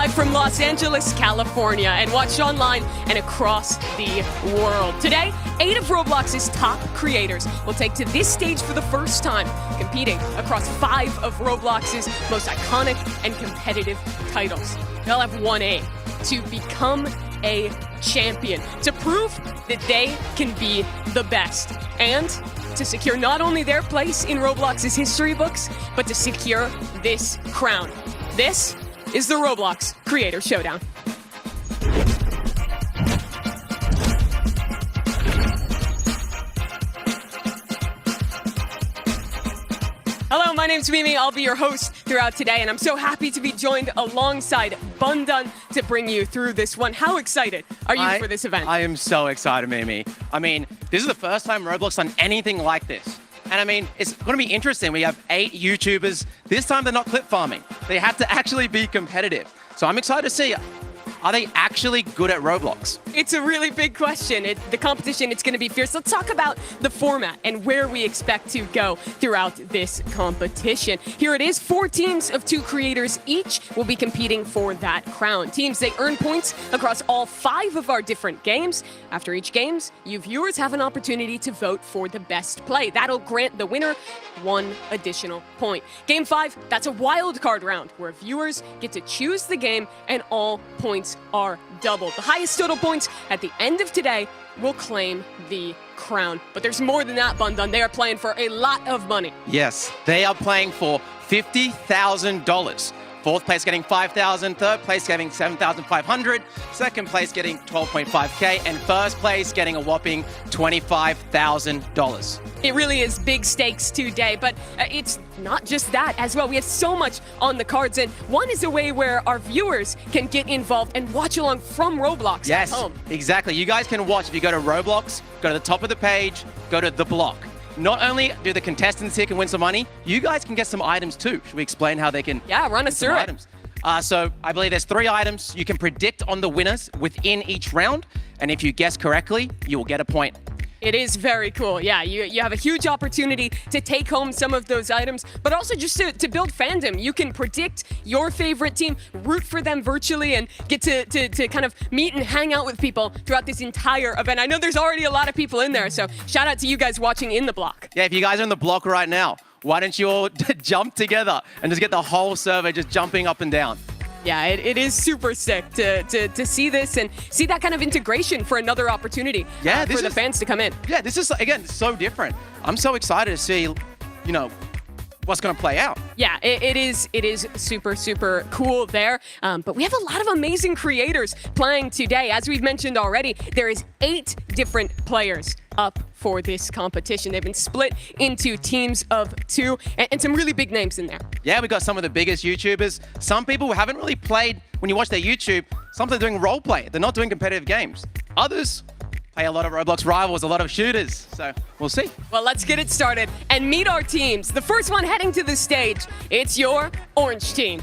live from Los Angeles, California, and watched online and across the world. Today, 8 of Roblox's top creators will take to this stage for the first time, competing across 5 of Roblox's most iconic and competitive titles. They'll have one aim: to become a champion, to prove that they can be the best, and to secure not only their place in Roblox's history books, but to secure this crown. This is the Roblox Creator Showdown. Hello, my name's Mimi. I'll be your host throughout today, and I'm so happy to be joined alongside Bundan to bring you through this one. How excited are you for this event? I am so excited, Mimi. I mean, this is the first time Roblox done anything like this. And I mean, it's going to be interesting. We have 8 YouTubers. This time they're not clip farming. They have to actually be competitive. So I'm excited to see, are they actually good at Roblox? It's a really big question. The competition, it's going to be fierce. Let's talk about the format and where we expect to go throughout this competition. Here it is. 4 teams of 2 creators each will be competing for that crown. Teams, they earn points across all 5 of our different games. After each games, you viewers have an opportunity to vote for the best play. That'll grant the winner 1 additional point. Game 5, that's a wild card round where viewers get to choose the game and all points are doubled. The highest total points at the end of today will claim the crown. But there's more than that, Bundan. They are playing for a lot of money. Yes, they are playing for $50,000. 4th place getting $5,000, 3rd place getting $7,500, 2nd place getting $12.5K, and 1st place getting a whopping $25,000. It really is big stakes today, but it's not just that as well. We have so much on the cards, and one is a way where our viewers can get involved and watch along from Roblox at home. Yes, exactly. You guys can watch if you go to Roblox, go to the top of the page, go to the block. Not only do the contestants here can win some money, you guys can get some items too. Should we explain how they can run us through it? Items? So I believe there's 3 items. You can predict on the winners within each round. And if you guess correctly, you will get a point. It is very cool. Yeah, you have a huge opportunity to take home some of those items, but also just to build fandom. You can predict your favorite team, root for them virtually, and get to kind of meet and hang out with people throughout this entire event. I know there's already a lot of people in there, so shout out to you guys watching in the block. Yeah, if you guys are in the block right now, why don't you all jump together and just get the whole server just jumping up and down? Yeah, it is super sick to see this and see that kind of integration for another opportunity for the fans to come in. Yeah, this is, again, so different. I'm so excited to see, what's going to play out. Yeah, it is super, super cool there. But we have a lot of amazing creators playing today. As we've mentioned already, there is 8 different players up for this competition. They've been split into teams of 2 and some really big names in there. Yeah, we got some of the biggest YouTubers. Some people who haven't really played, when you watch their YouTube, some are doing role play. They're not doing competitive games. Others play a lot of Roblox rivals, a lot of shooters. So we'll see. Well, let's get it started and meet our teams. The first one heading to the stage, it's your orange team.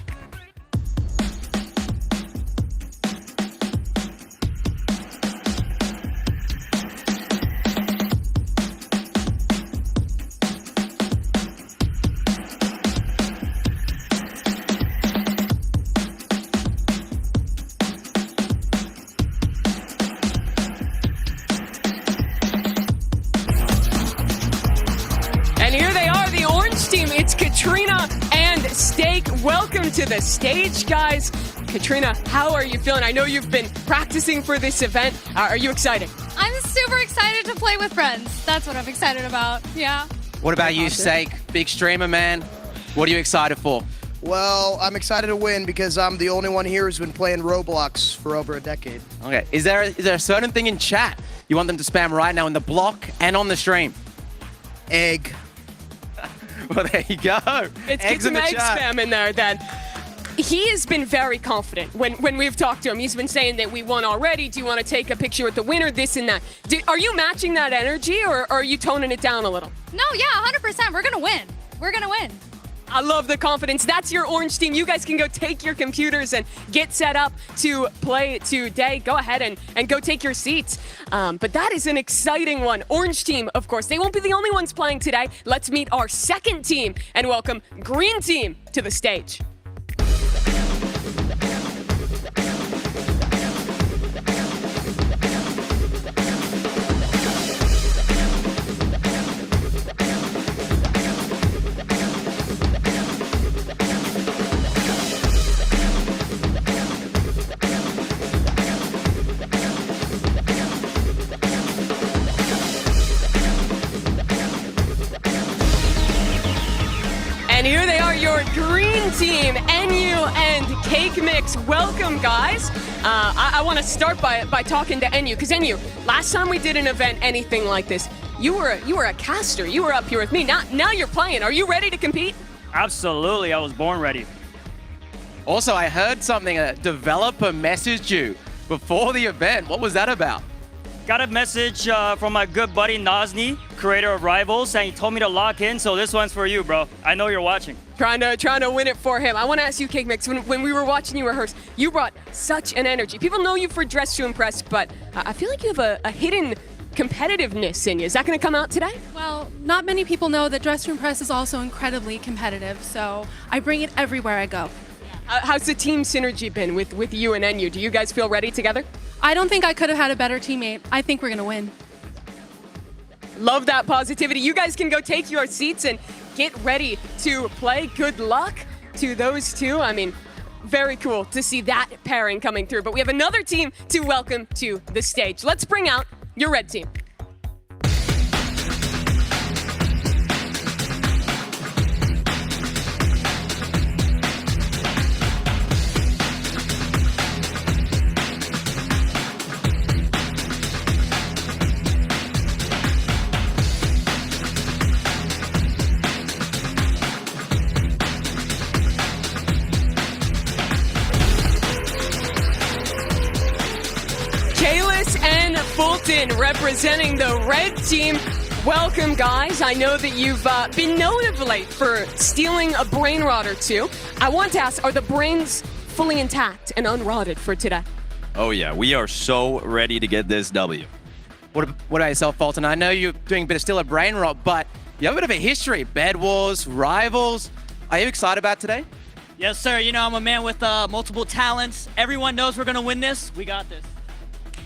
It's Katrina and Steak. Welcome to the stage, guys. Katrina, how are you feeling? I know you've been practicing for this event. Are you excited? I'm super excited to play with friends. That's what I'm excited about. Yeah. What about you, Steak? Big streamer, man. What are you excited for? Well, I'm excited to win because I'm the only one here who's been playing Roblox for over a decade. Okay. Is there a certain thing in chat you want them to spam right now in the block and on the stream? Egg. Well, there you go. Get some egg spam in there then. He has been very confident when we've talked to him. He's been saying that we won already. Do you want to take a picture with the winner? This and that. Are you matching that energy or are you toning it down a little? No, yeah, 100%. We're going to win. We're going to win. I love the confidence. That's your orange team. You guys can go take your computers and get set up to play today. Go ahead and go take your seats. But that is an exciting one. Orange team, of course. They won't be the only ones playing today. Let's meet our second team and welcome green team to the stage. And here they are, your green team, NU and Cake Mix. Welcome, guys. I want to start by talking to NU, because NU, last time we did an event anything like this, you were a caster. You were up here with me. Now you're playing. Are you ready to compete? Absolutely, I was born ready. Also, I heard something, a developer messaged you before the event. What was that about? Got a message from my good buddy Nazni, creator of Rivals, and he told me to lock in, so this one's for you, bro. I know you're watching. Trying to win it for him. I want to ask you, Cake Mix, when we were watching you rehearse, you brought such an energy. People know you for Dress to Impress, but I feel like you have a hidden competitiveness in you. Is that going to come out today? Well, not many people know that Dress to Impress is also incredibly competitive, so I bring it everywhere I go. How's the team synergy been with you and NU? Do you guys feel ready together? I don't think I could have had a better teammate. I think we're going to win. Love that positivity. You guys can go take your seats and get ready to play. Good luck to those two. I mean, very cool to see that pairing coming through. But we have another team to welcome to the stage. Let's bring out your red team. And Fulton representing the red team. Welcome, guys. I know that you've been known of late for stealing a brain rod or two. I want to ask, are the brains fully intact and unrotted for today? Oh yeah, we are so ready to get this W. What about yourself, Fulton? I know you're doing a bit of still a brain rot, but you have a bit of a history. Bed Wars, Rivals. Are you excited about today? Yes, sir. You know, I'm a man with multiple talents. Everyone knows we're going to win this. We got this.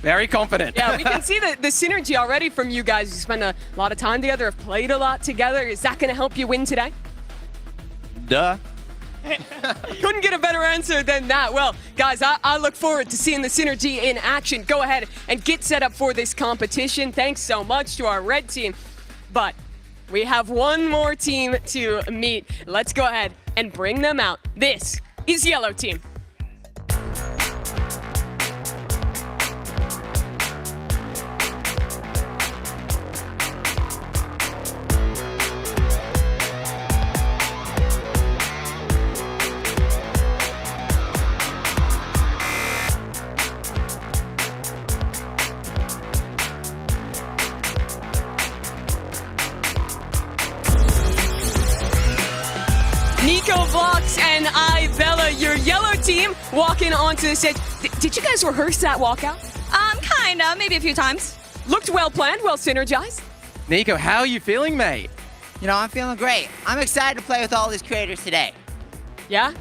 Very confident. Yeah, we can see the synergy already from you guys. You spend a lot of time together, have played a lot together. Is that going to help you win today? Duh. Couldn't get a better answer than that. Well, guys, I look forward to seeing the synergy in action. Go ahead and get set up for this competition. Thanks so much to our red team. But we have one more team to meet. Let's go ahead and bring them out. This is Yellow Team. Blocks and Bella, your yellow team, walking onto the stage. Did you guys rehearse that walkout? Kinda, maybe a few times. Looked well planned, well synergized. Nico, how are you feeling, mate? You know, I'm feeling great. I'm excited to play with all these creators today. Yeah.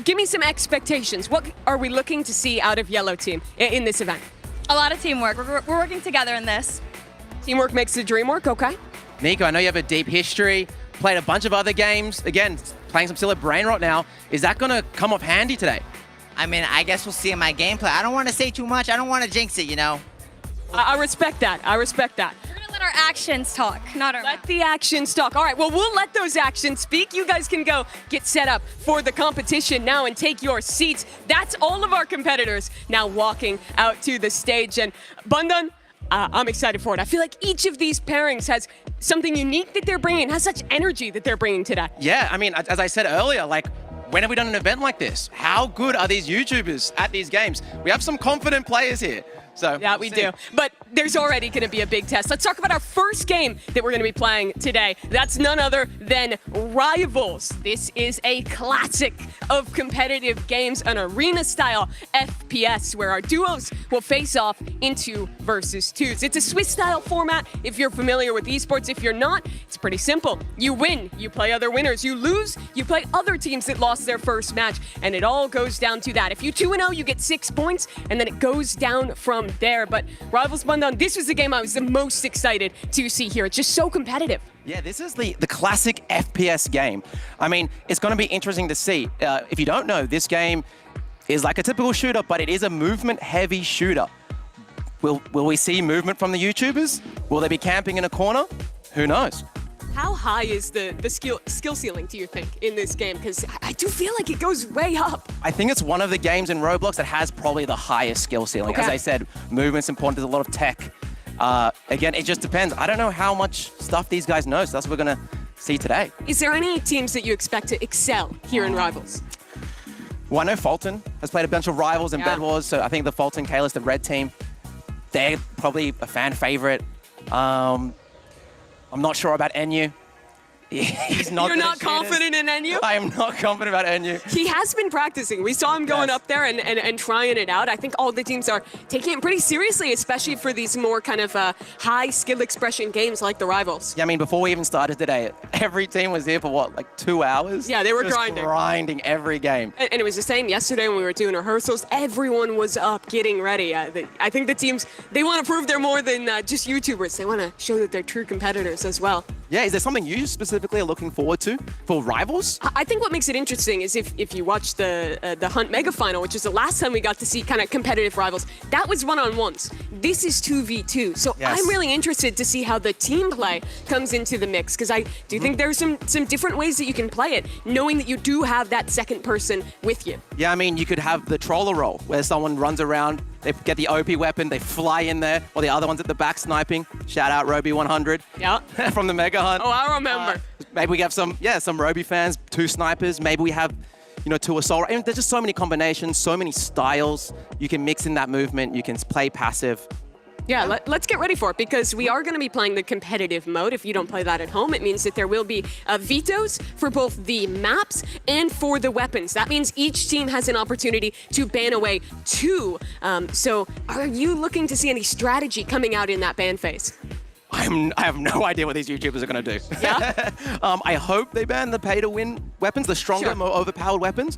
Give me some expectations. What are we looking to see out of yellow team in this event? A lot of teamwork. We're working together in this. Teamwork makes the dream work, okay? Nico, I know you have a deep history, played a bunch of other games. Again, playing some still a brain rot now. Is that going to come off handy today? I mean, I guess we'll see in my gameplay. I don't want to say too much. I don't want to jinx it, you know? I respect that. We're going to let our actions talk, not our Let mouth. the actions talk. All right, well, we'll let those actions speak. You guys can go get set up for the competition now and take your seats. That's all of our competitors now walking out to the stage. And Bundan, I'm excited for it. I feel like each of these pairings has something unique that they're bringing, has such energy that they're bringing today. Yeah, I mean, as I said earlier, like, when have we done an event like this? How good are these YouTubers at these games? We have some confident players here. So yeah, we do. But there's already going to be a big test. Let's talk about our first game that we're going to be playing today. That's none other than Rivals. This is a classic of competitive games, an arena-style FPS where our duos will face off in 2 versus 2s. It's a Swiss-style format if you're familiar with esports. If you're not, it's pretty simple. You win, you play other winners. You lose, you play other teams that lost their first match. And it all goes down to that. If you 2-0, you get 6 points, and then it goes down from there. But Rivals Bundan, this was the game I was the most excited to see here. It's just so competitive. Yeah, this is the classic FPS game. I mean, it's going to be interesting to see. If you don't know, this game is like a typical shooter, but it is a movement-heavy shooter. Will we see movement from the YouTubers? Will they be camping in a corner? Who knows? How high is the skill ceiling, do you think, in this game? Because I do feel like it goes way up. I think it's one of the games in Roblox that has probably the highest skill ceiling. As I said, movement's important. There's a lot of tech. Again, it just depends. I don't know how much stuff these guys know, so that's what we're going to see today. Is there any teams that you expect to excel here in Rivals? Well, I know Fulton has played a bunch of Rivals and Bed Wars, so I think the Fulton, Kalis, the red team, they're probably a fan favorite. I'm not sure about NU. He's not. You're not confident in NU? I am not confident about NU. He has been practicing. We saw him going up there and trying it out. I think all the teams are taking it pretty seriously, especially for these more kind of high skill expression games like the Rivals. Yeah, I mean, before we even started today, every team was here for what, like 2 hours? Yeah, they were just grinding. grinding every game. And it was the same yesterday when we were doing rehearsals. Everyone was up getting ready. I think the teams, they want to prove they're more than just YouTubers. They want to show that they're true competitors as well. Yeah, is there something you specifically are looking forward to for Rivals? I think what makes it interesting is if you watch the Hunt Mega Final, which is the last time we got to see kind of competitive Rivals, that was one-on-ones. This is 2v2. So I'm really interested to see how the team play comes into the mix, because I do think there's some different ways that you can play it, knowing that you do have that second person with you. Yeah, I mean, you could have the troller role, where someone runs around, they get the OP weapon, they fly in there, while the other one's at the back sniping. Shout out Roby100. Yeah. From the Mega Hunt. Oh, I remember. Maybe we have some Roby fans, 2 snipers. Maybe we have, 2 assault. I mean, there's just so many combinations, so many styles. You can mix in that movement. You can play passive. Yeah, let's get ready for it, because we are going to be playing the competitive mode. If you don't play that at home, it means that there will be vetoes for both the maps and for the weapons. That means each team has an opportunity to ban away 2. So are you looking to see any strategy coming out in that ban phase? I have no idea what these YouTubers are going to do. Yeah? I hope they ban the pay-to-win weapons, the stronger, more overpowered weapons.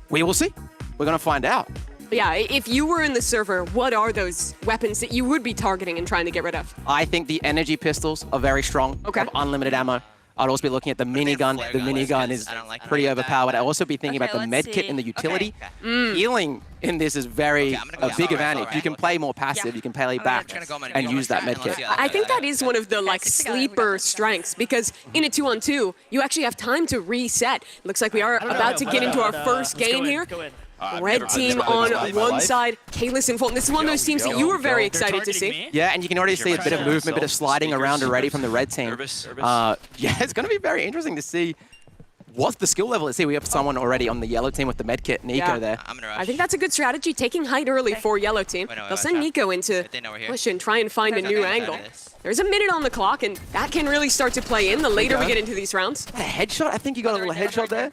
We will see. We're going to find out. Yeah, if you were in the server, what are those weapons that you would be targeting and trying to get rid of? I think the energy pistols are very strong. Okay. Have unlimited ammo. I'd also be looking at the minigun. The minigun is pretty overpowered. I'd also be thinking about the med kit and the utility. Healing in this is a big advantage. You can play more passive, you can play back and use that med kit. I think that is one of the sleeper strengths, because in a 2-on-2, you actually have time to reset. Looks like we are about to get into our first game here. Red team on one side, Kalis and Fulton. This is one of those teams that you were very excited to see. Yeah, and you can already see a bit of movement, a bit of sliding around already from the red team. Yeah, it's going to be very interesting to see what's the skill level. Let's see, we have someone already on the yellow team with the medkit, Nico there. I think that's a good strategy, taking height early for yellow team. They'll send Nico into push and try and find a new angle. There's a minute on the clock, and that can really start to play in the later we get into these rounds. A headshot? I think you got a little headshot there.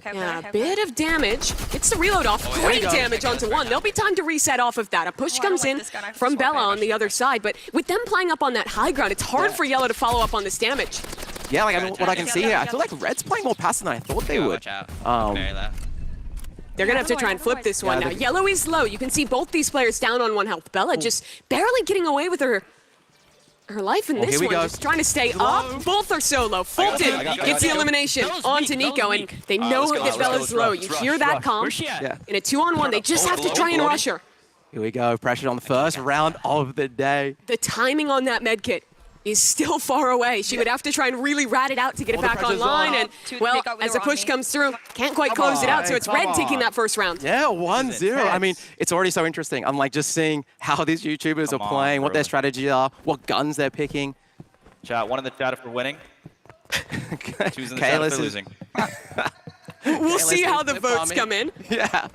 Yeah, a bit of damage. Gets the reload off. Great damage onto one. There'll be time to reset off of that. A push comes in from Bella on the other side, but with them playing up on that high ground, it's hard for Yellow to follow up on this damage. Yeah, like what I can see here, I feel like Red's playing more passive than I thought they would. They're going to have to try and flip this one now. Yellow is low. You can see both these players down on 1 health. Bella just barely getting away with her life in this one, just trying to stay up. Both are so low. Fulton gets the elimination onto Nico, and they know that Bella's low. You hear that calm. In a 2-on-1, they just have to try and rush her. Here we go, pressure on the first round of the day. The timing on that medkit is still far away. She would have to try and really rat it out to get it back online, and well, as the push comes through, can't quite close it out, so it's Red taking that first round. Yeah, 1-0. I mean, it's already so interesting. I'm like just seeing how these YouTubers are playing, what their strategies are, what guns they're picking. Chat, one in the chat for winning. Choosing the Kalis chat for losing. We'll see how the votes come in. Yeah.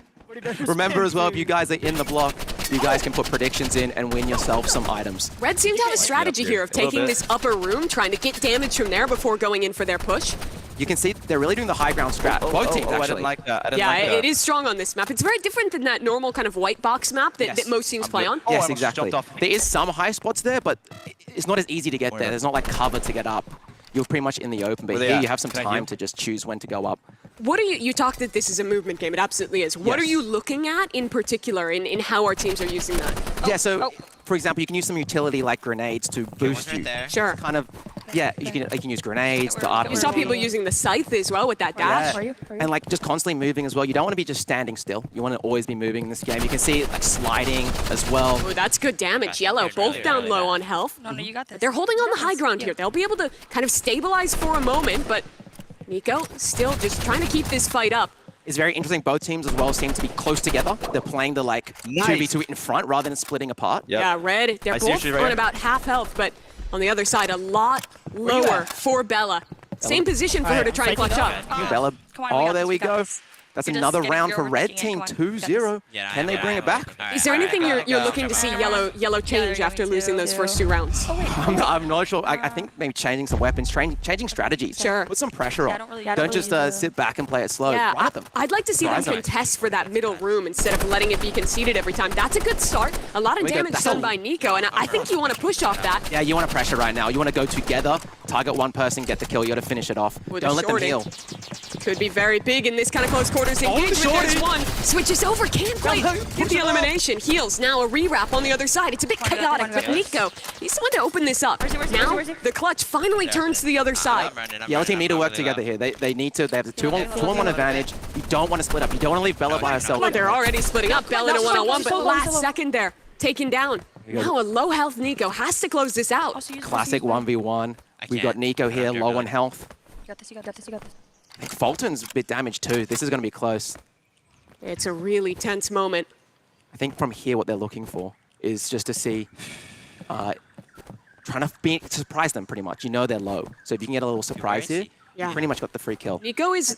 Remember as well, if you guys are in the block, you guys can put predictions in and win yourself some items. Red seems to have a strategy here of taking this upper room, trying to get damage from there before going in for their push. You can see they're really doing the high ground strat. Both teams, actually. I didn't like that. It is strong on this map. It's very different than that normal kind of white box map that most teams play on. Yes, exactly. There is some high spots there, but it's not as easy to get there. There's not like cover to get up. You're pretty much in the open, but here you have some time to just choose when to go up. What are you talked that this is a movement game. It absolutely is. What are you looking at in particular in how our teams are using that? Yeah, so for example, you can use some utility like grenades to boost you. Sure. Kind of Yeah, you can use grenades, the You saw people using the scythe as well with that dash. And like just constantly moving as well. You don't want to be just standing still. You want to always be moving in this game. You can see it like sliding as well. Oh, that's good damage. Yellow, both down low on health. No, you got this. They're holding on the high ground here. They'll be able to kind of stabilize for a moment, but Nico still just trying to keep this fight up. It's very interesting. Both teams as well seem to be close together. They're playing the like 2v2 in front rather than splitting apart. Yep. Yeah, Red, they're I see what both you're on right. about half health, but on the other side, a lot lower for Bella. Same position for her to try and clutch up. Bella. Come on, we Oh, got there this, we we got go. this. That's You're just another getting round your for Red overthinking. Team, Come on, 2-0. Can they bring it back? Is there anything you're looking to see yellow change after losing those first 2 rounds? I'm not sure. I think maybe changing some weapons, changing strategies. Sure. Put some pressure on. don't Don't just sit back and play it slow. Yeah, Run at them. I'd like to see them Surprise them. contest for that middle room instead of letting it be conceded every time. That's a good start. A lot of We got damage that. done by Nico, and I think you want to push off that. Yeah, you want to pressure right now. You want to go together, target one person, get the kill. You got to finish it off. With a Don't let them shorty. heal. Could be very big in this kind of close quarters engagement. There's one. Switches over. Can't quite get the elimination. Heals. Now a rewrap on the other side. It's a bit chaotic, but Nico, he's the one to open this up. Now the clutch finally turns to the other side. Yellow team need to work together here. They need to. They have the 2-on-1 advantage. You don't want to split up. You don't want to leave Bella by herself. Well, they're already splitting up. Bella in a 1-on-1, but last second there, taken down. Now a low health Nico has to close this out. Classic 1v1. We've got Nico here, low on health. You got this, you got this, you got this. I think Fulton's a bit damaged too. This is going to be close. It's a really tense moment. I think from here what they're looking for is just to see, trying to surprise them pretty much. You know they're low. So if you can get a little surprise here, Yeah. you pretty much got the free kill. Nico is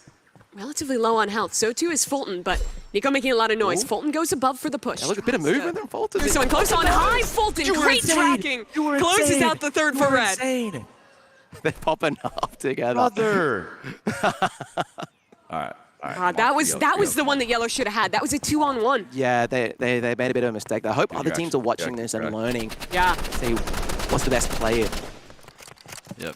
relatively low on health. So too is Fulton, but Nico making a lot of noise. Ooh. Fulton goes above for the push. Yeah, look, a bit of movement from Fulton. There's someone close on high. Fulton, great tracking. Closes out the third for Red. Insane. They're popping up together. Brother. All right. That was the one that Yellow should have had. That was a 2-on-1. Yeah, they made a bit of a mistake there. I hope other Correct, teams are watching correct, this and correct. learning. Yeah. See what's the best play here. Yep.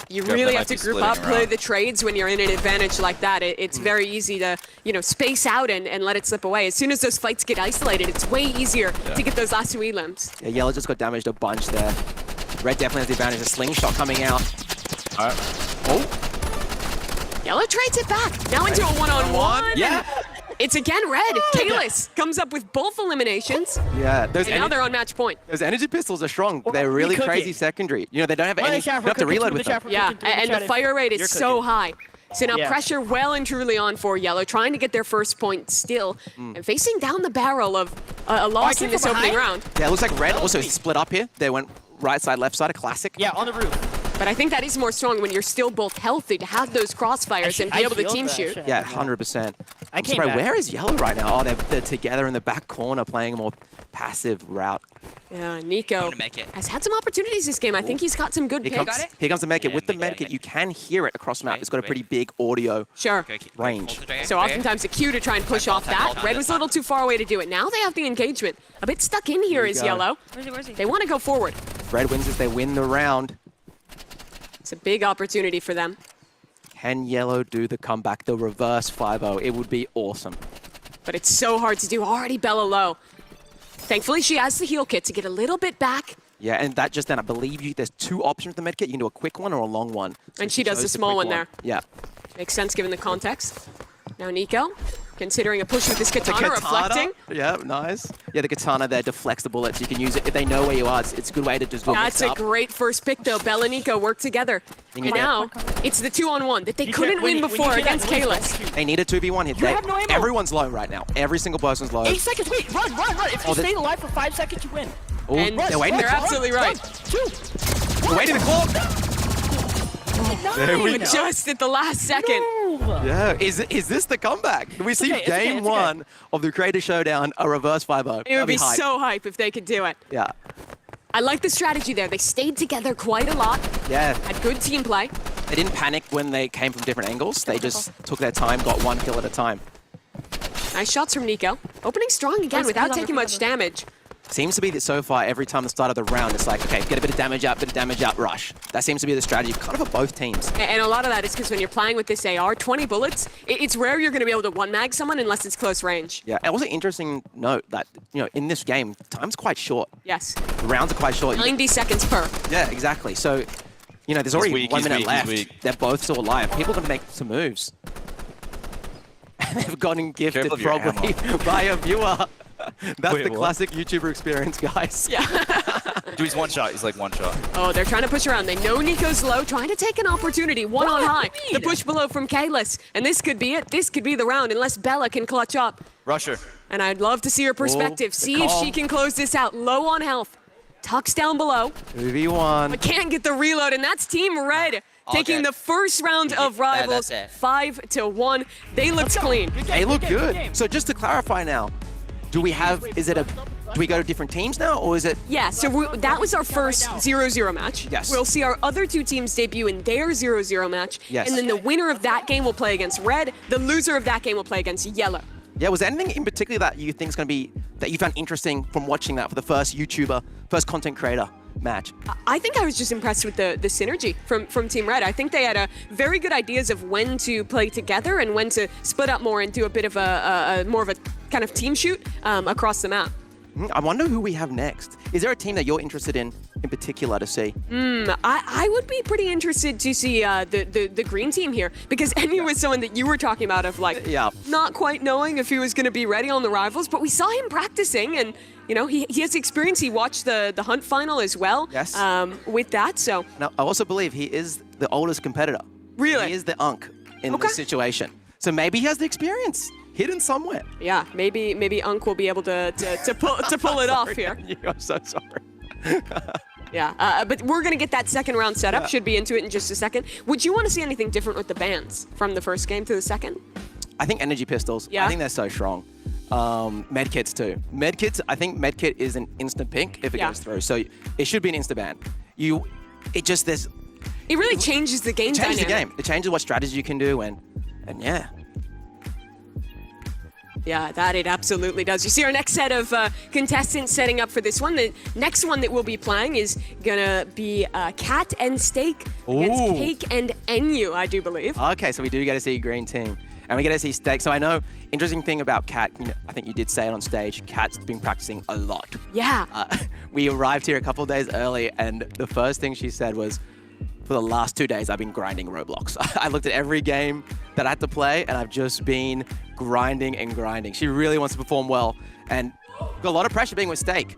You Careful, really they have might to be group up, splitting play around. the trades when you're in an advantage like that. It's very easy to, space out and let it slip away. As soon as those fights get isolated, it's way easier to get those last 2 elims. Yeah, Yellow just got damaged a bunch there. Red definitely has the advantage. A slingshot coming out. All right. Oh, Yellow trades it back. Now into a 1-on-1. Yeah. It's again Red. Kalis comes up with both eliminations. yeah. Those, And now they're on match point. those energy pistols are strong. They're really cooking. crazy secondary. They don't have any. You don't have to reload with them. Yeah, and the fire rate is so high. So now Yeah. pressure well and truly on for Yellow, trying to get their first point still, and facing down the barrel of a loss in came this from opening behind? round. Yeah, it looks like Red also split up here. They went right side, left side, a classic. Yeah, on the roof. But I think that is more strong when you're still both healthy to have those crossfires and be able to team shoot. Yeah, 100%. I I'm came surprised. back. Where is Yellow right now? Oh, they're together in the back corner playing a more passive route. Yeah, Nico make it. has had some opportunities this game. I think he's got some good Here picks. comes, here comes the medkit. With the make it. medkit, you can hear it across the map. It's got a pretty big audio Sure. range. So oftentimes a cue to try and push off that. Red was a little too far away to do it. Now they have the engagement. A bit stuck in here you is go. Yellow. Where's he? They want to go forward. Red wins as they win the round. It's a big opportunity for them. Can Yellow do the comeback, the reverse 5-0? It would be awesome. But it's so hard to do. Already Bella low. Thankfully, she has the heal kit to get a little bit back. Yeah, and that just then, I believe there's 2 options with the medkit. You can do a quick one or a long one. So And she does chose the small quick one there. Yeah. Makes sense given the context. Now Nico, considering a push with this katana, reflecting. Yeah, nice. Yeah, the katana there deflects the bullets. You can use it if they know where you are. It's a good way to just go That's mix a up. great first pick, though. Bella and Nico work together. And And now it's the 2-on-1 that they couldn't win before against Kalis. They need a 2v1 hit. have no ammo. Everyone's low right now. Every single person's low. 8 seconds. Wait, run. If you they- stay alive for 5 seconds, you win. Oh, And they're waiting. they're absolutely right. 2. They're waiting the clock. There we go. Just at the last second. Yeah, is this the comeback? We see okay, it's okay, game it's okay. 1 of the Creator Showdown, a reverse 5-0. It would be hype. so hype if they could do it. Yeah, I like the strategy there. They stayed together quite a lot, yeah. had good team play. They didn't panic when they came from different angles. They just took their time, got 1 kill at a time. Nice shots from Nico. Opening strong again without taking much damage. Seems to be that so far, every time the start of the round, it's like, okay, get a bit of damage out, rush. That seems to be the strategy kind of for both teams. And a lot of that is because when you're playing with this AR, 20 bullets, it's rare you're going to be able to one-mag someone unless it's close range. Yeah, and also interesting note that, in this game, time's quite short. Yes. The rounds are quite short. 90 seconds per. Yeah, exactly. So You know, there's already weak, 1 he's minute weak, he's left. weak. They're both still alive. People are going to make some moves. They've gotten gifted Careful of your probably by a viewer. That's Wait, the what? classic YouTuber experience, guys. Yeah. Dude, he's one shot. He's like one shot. Oh, they're trying to push around. They know Nico's low, trying to take an opportunity. One on high. The push below from Kalis. And this could be it. This could be the round unless Bella can clutch up. Rusher. And I'd love to see her perspective. the See if she calm. can close this out. Low on health. Tucks down below. 2v1. But can't get the reload. And that's Team Red taking good. the first round of Rivals that's it. 5-1. They looked clean. They look good. So just to clarify now, do we go to different teams now, or is it? Yeah, so that was our first 0-0 match. Yes. We'll see our other two teams debut in their 0-0 match. Yes. And then the winner of that game will play against Red. The loser of that game will play against Yellow. Yeah, was there anything in particular that you think is going to be, that you found interesting from watching that for the first YouTuber, first content creator match? I think I was just impressed with the synergy from Team Red. I think they had very good ideas of when to play together and when to split up more and do a bit of a more of a kind of team shoot across the map. I wonder who we have next. Is there a team that you're interested in particular to see? I would be pretty interested to see the green team here, because Enyu was someone that you were talking about of like not quite knowing if he was going to be ready on the Rivals, but we saw him practicing and you know he has experience. He watched the Hunt final as well. Yes. With that, so. Now, I also believe he is the oldest competitor. Really? He is the unk in this situation. So maybe he has the experience hidden somewhere. Yeah, maybe Unk will be able to pull it off here. I'm so sorry. Yeah, but we're going to get that second round set up. Yeah. Should be into it in just a second. Would you want to see anything different with the bans from the first game to the second? I think energy pistols. Yeah. I think they're so strong. Medkits too. Medkits, I think medkit is an instant pink if it goes through. So it should be an insta ban. It really changes the game It changes the dynamic. game. It changes what strategy you can do and yeah. Yeah, that it absolutely does. You see our next set of contestants setting up for this one. The next one that we'll be playing is gonna be Cat and Steak against Ooh. Cake and Enyu, I do believe. Okay, so we do get to see a green team. And we get to see Steak. So I know, interesting thing about Cat, you know, I think you did say it on stage, Cat's been practicing a lot. Yeah. We arrived here a couple of days early, and the first thing she said was, for the last 2 days, I've been grinding Roblox. I looked at every game that I had to play, and I've just been grinding and grinding. She really wants to perform well, and got a lot of pressure being with Steak.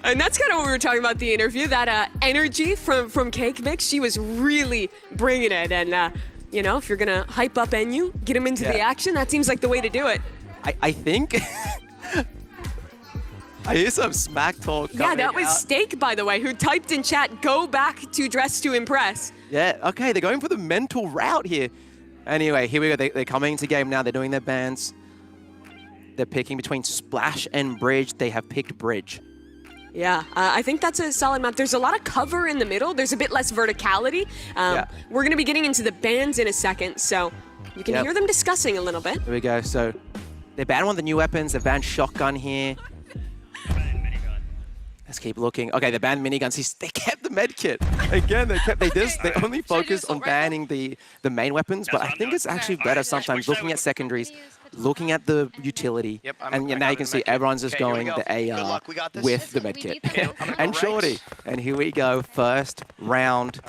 And that's kind of what we were talking about in the interview, that energy from Cake Mix. She was really bringing it. And, you know, if you're going to hype up Enyu, get him into the action, that seems like the way to do it. I think... I hear some smack talk Yeah, coming that was out. Steak, by the way, who typed in chat, go back to Dress to Impress. Yeah, okay, they're going for the mental route here. Anyway, here we go. They're coming into game now. They're doing their bans. They're picking between Splash and Bridge. They have picked Bridge. Yeah, I think that's a solid map. There's a lot of cover in the middle. There's a bit less verticality. We're going to be getting into the bans in a second, so you can hear them discussing a little bit. Here we go. So they banned one of the new weapons. They banned shotgun here. Let's keep looking. Okay, they banned miniguns. They kept the med kit. Again, they only focus on banning the main weapons, but I think it's actually better sometimes looking at secondaries, looking at the utility, and now you can see everyone's just going the AR with the med kit. And Shorty. And here we go, first round,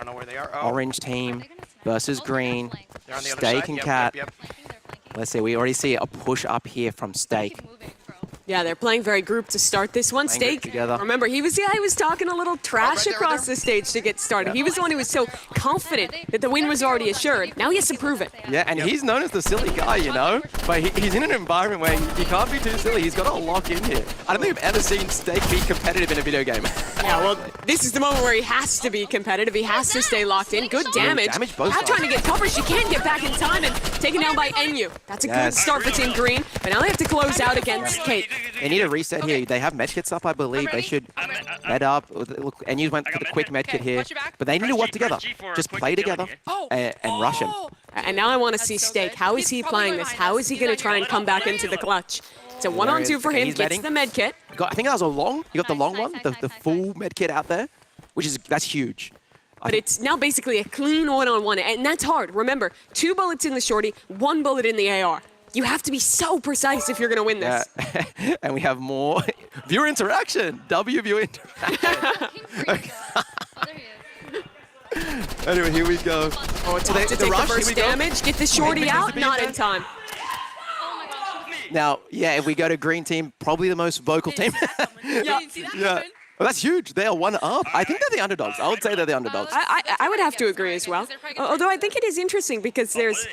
orange team versus green, Steak and Cat. Let's see, we already see a push up here from Steak. Yeah, they're playing very grouped to start this one. Steak, together. remember, he was talking a little trash across the stage to get started. He was the one who was so confident that the win was already assured. Now he has to prove it. Yeah, and he's known as the silly guy, you know? But he's in an environment where he can't be too silly. He's got to lock in here. I don't think I've ever seen Steak be competitive in a video game. Yeah, well, this is the moment where he has to be competitive. He has to stay locked in. Good damage. Damage both Not sides. trying to get coverage. She can't get back in time and taken down by Enyu. That's a good start for Team Green, but now they have to close out against Cake. They need a reset here. They have medkits up, I believe. They should med up. Look, and you went for the quick medkit here. But they need to work together. Just play together and rush him. And now I want to see Steak. How is he playing this? How is he going to try and come back into the clutch? It's a one-on-2 for him. He's Gets betting. the med kit. I think that was a long. You got the long one, the full medkit out there, that's huge. But it's now basically a clean one-on-one, and that's hard. Remember, 2 bullets in the shorty, 1 bullet in the AR. You have to be so precise if you're going to win this. Yeah. And we have more viewer interaction. Viewer interaction. Anyway, here we go. Oh, it's So about to take the rush, first here we go. damage. Get the shorty Wait, out. wait, Not wait. in time. Now, yeah, if we go to green team, probably the most vocal team. Yeah. Yeah. Well, that's huge. They are one up. I think they're the underdogs. I would say they're the underdogs. I would have to agree as well. Although I think it is interesting because there's,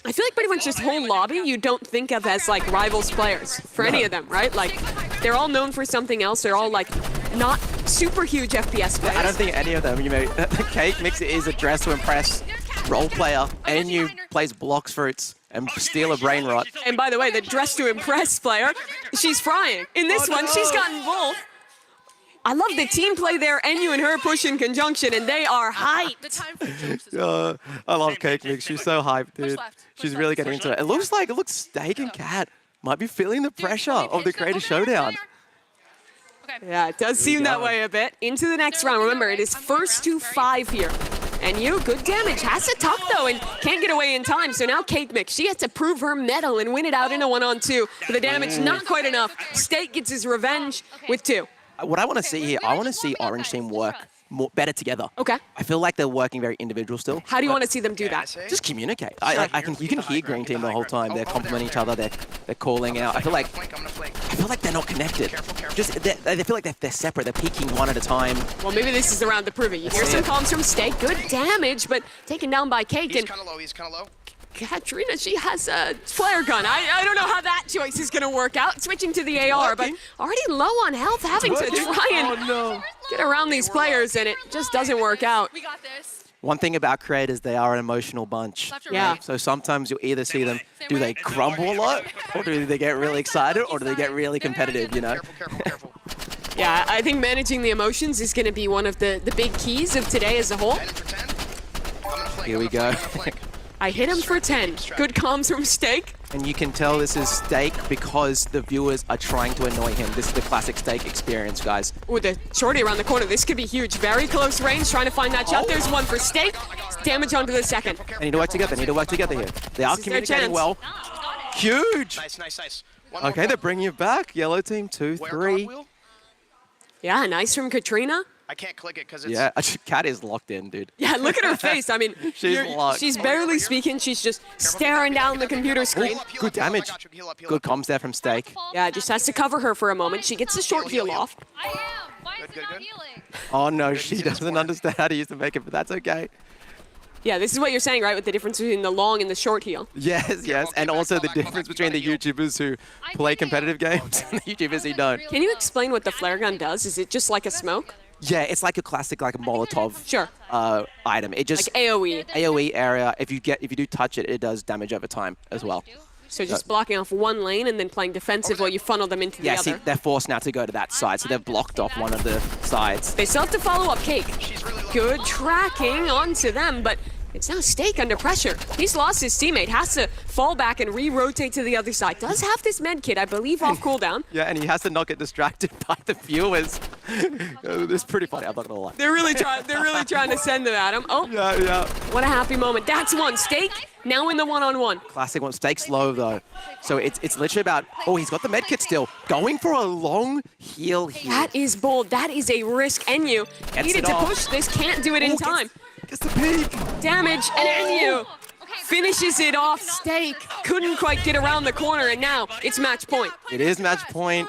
I feel like pretty much this whole lobby you don't think of as like rivals players for any of them, right? Like they're all known for something else. They're all like not super huge FPS players. I don't think any of them, you know, Cake Mix is a dress to impress role player, and you plays blocks fruits and steal a brain rot. And by the way, the dress to impress player, she's frying. In this one, she's gotten both. I love the team play there, NU and her push in conjunction, and they are hyped. The time for jokes is over. I love Cake Mix. She's so hyped, dude. left, push She's left, really push getting into it. It looks Steak and Cat might be feeling the pressure of the Creator Showdown. Yeah, it does seem that way a bit. Into the next round. Remember, it is first to 5 here. And you, good damage. Has to tuck, though, and can't get away in time. So now Cake Mix, she has to prove her mettle and win it out in a 1-on-2. But the damage, not quite enough. Steak gets his revenge with 2. What I want to see here, I want to see Orange Team work better together. Okay. I feel like they're working very individual still. How do you want to see them do that? Just communicate. You can hear Green Team the whole time. They're complimenting each other. They're calling out. I feel like they're not connected. They feel like they're separate. They're peeking one at a time. Well, maybe this is the round to prove it. You hear some comms from Steak. Good damage, but taken down by Cake. He's And kind of low. He's kind of low. Katrina, she has a flare gun. I don't know how that choice is going to work out. Switching to the AR, but already low on health, having to try and get around these players, and it just doesn't work out. We got this. One thing about creators, they are an emotional bunch. Left or Yeah. right? So sometimes you'll either see them, do they crumble a lot, or do they get really excited, or do they get really competitive, you know? Careful. Yeah, I think managing the emotions is going to be one of the big keys of today as a whole. 10 for 10. I'm gonna flank. Here we I'm gonna go. flank. I hit him for 10. Good comms from Steak. And you can tell this is Steak because the viewers are trying to annoy him. This is the classic Steak experience, guys. With the shorty around the corner, this could be huge. Very close range, trying to find that shot. There's one for Steak. Damage onto the second. They need to work together. They need to work together here. They are This is their communicating chance. well. Huge. Nice. One more Okay, they're point. bringing it back. Yellow team, 2, Where 3. cartwheel? Yeah, nice from Katrina. I can't click it because it's. Yeah, Cat is locked in, dude. Yeah, look at her face. I mean, She's locked. she's barely speaking. She's just staring down the computer screen. Heal up, Good damage. I got you. Heal up. Good comms there from Steak. Yeah, just has to cover her for a moment. She gets the short heal off. I am. Why is it Good, not good. healing? Oh no, she doesn't understand how to use the makeup, but that's okay. Yeah, this is what you're saying, right? With the difference between the long and the short heal. Yes. And also the difference between the YouTubers who play competitive games and the YouTubers who don't. Can you explain what the flare gun does? Is it just like a smoke? Yeah, it's like a classic, like a Molotov Sure. item. It just Like AoE. AoE area. If you do touch it, it does damage over time as well. So just blocking off one lane and then playing defensive while you funnel them into the Yeah, see, other. they're forced now to go to that side, so they've blocked off one of the sides. They still have to follow up Cake. Good tracking onto them, but it's now Steak under pressure. He's lost his teammate, has to fall back and re-rotate to the other side. Does have this med kit, I believe, off cooldown. Yeah, and he has to not get distracted by the viewers. It's pretty funny, I'm not gonna lie. They're really trying to send it at him. Oh, Yeah. what a happy moment. That's one. Steak now in the one-on-one. Classic one. Steak's low though. So it's literally about, oh, he's got the medkit still. Going for a long heal here. That is bold. That is a risk. NU Gets needed it to off. push this, can't do it in Ooh, time. Gets the peak. Damage, and NU finishes it off. Steak couldn't quite get around the corner, and now it's match point. It is match point.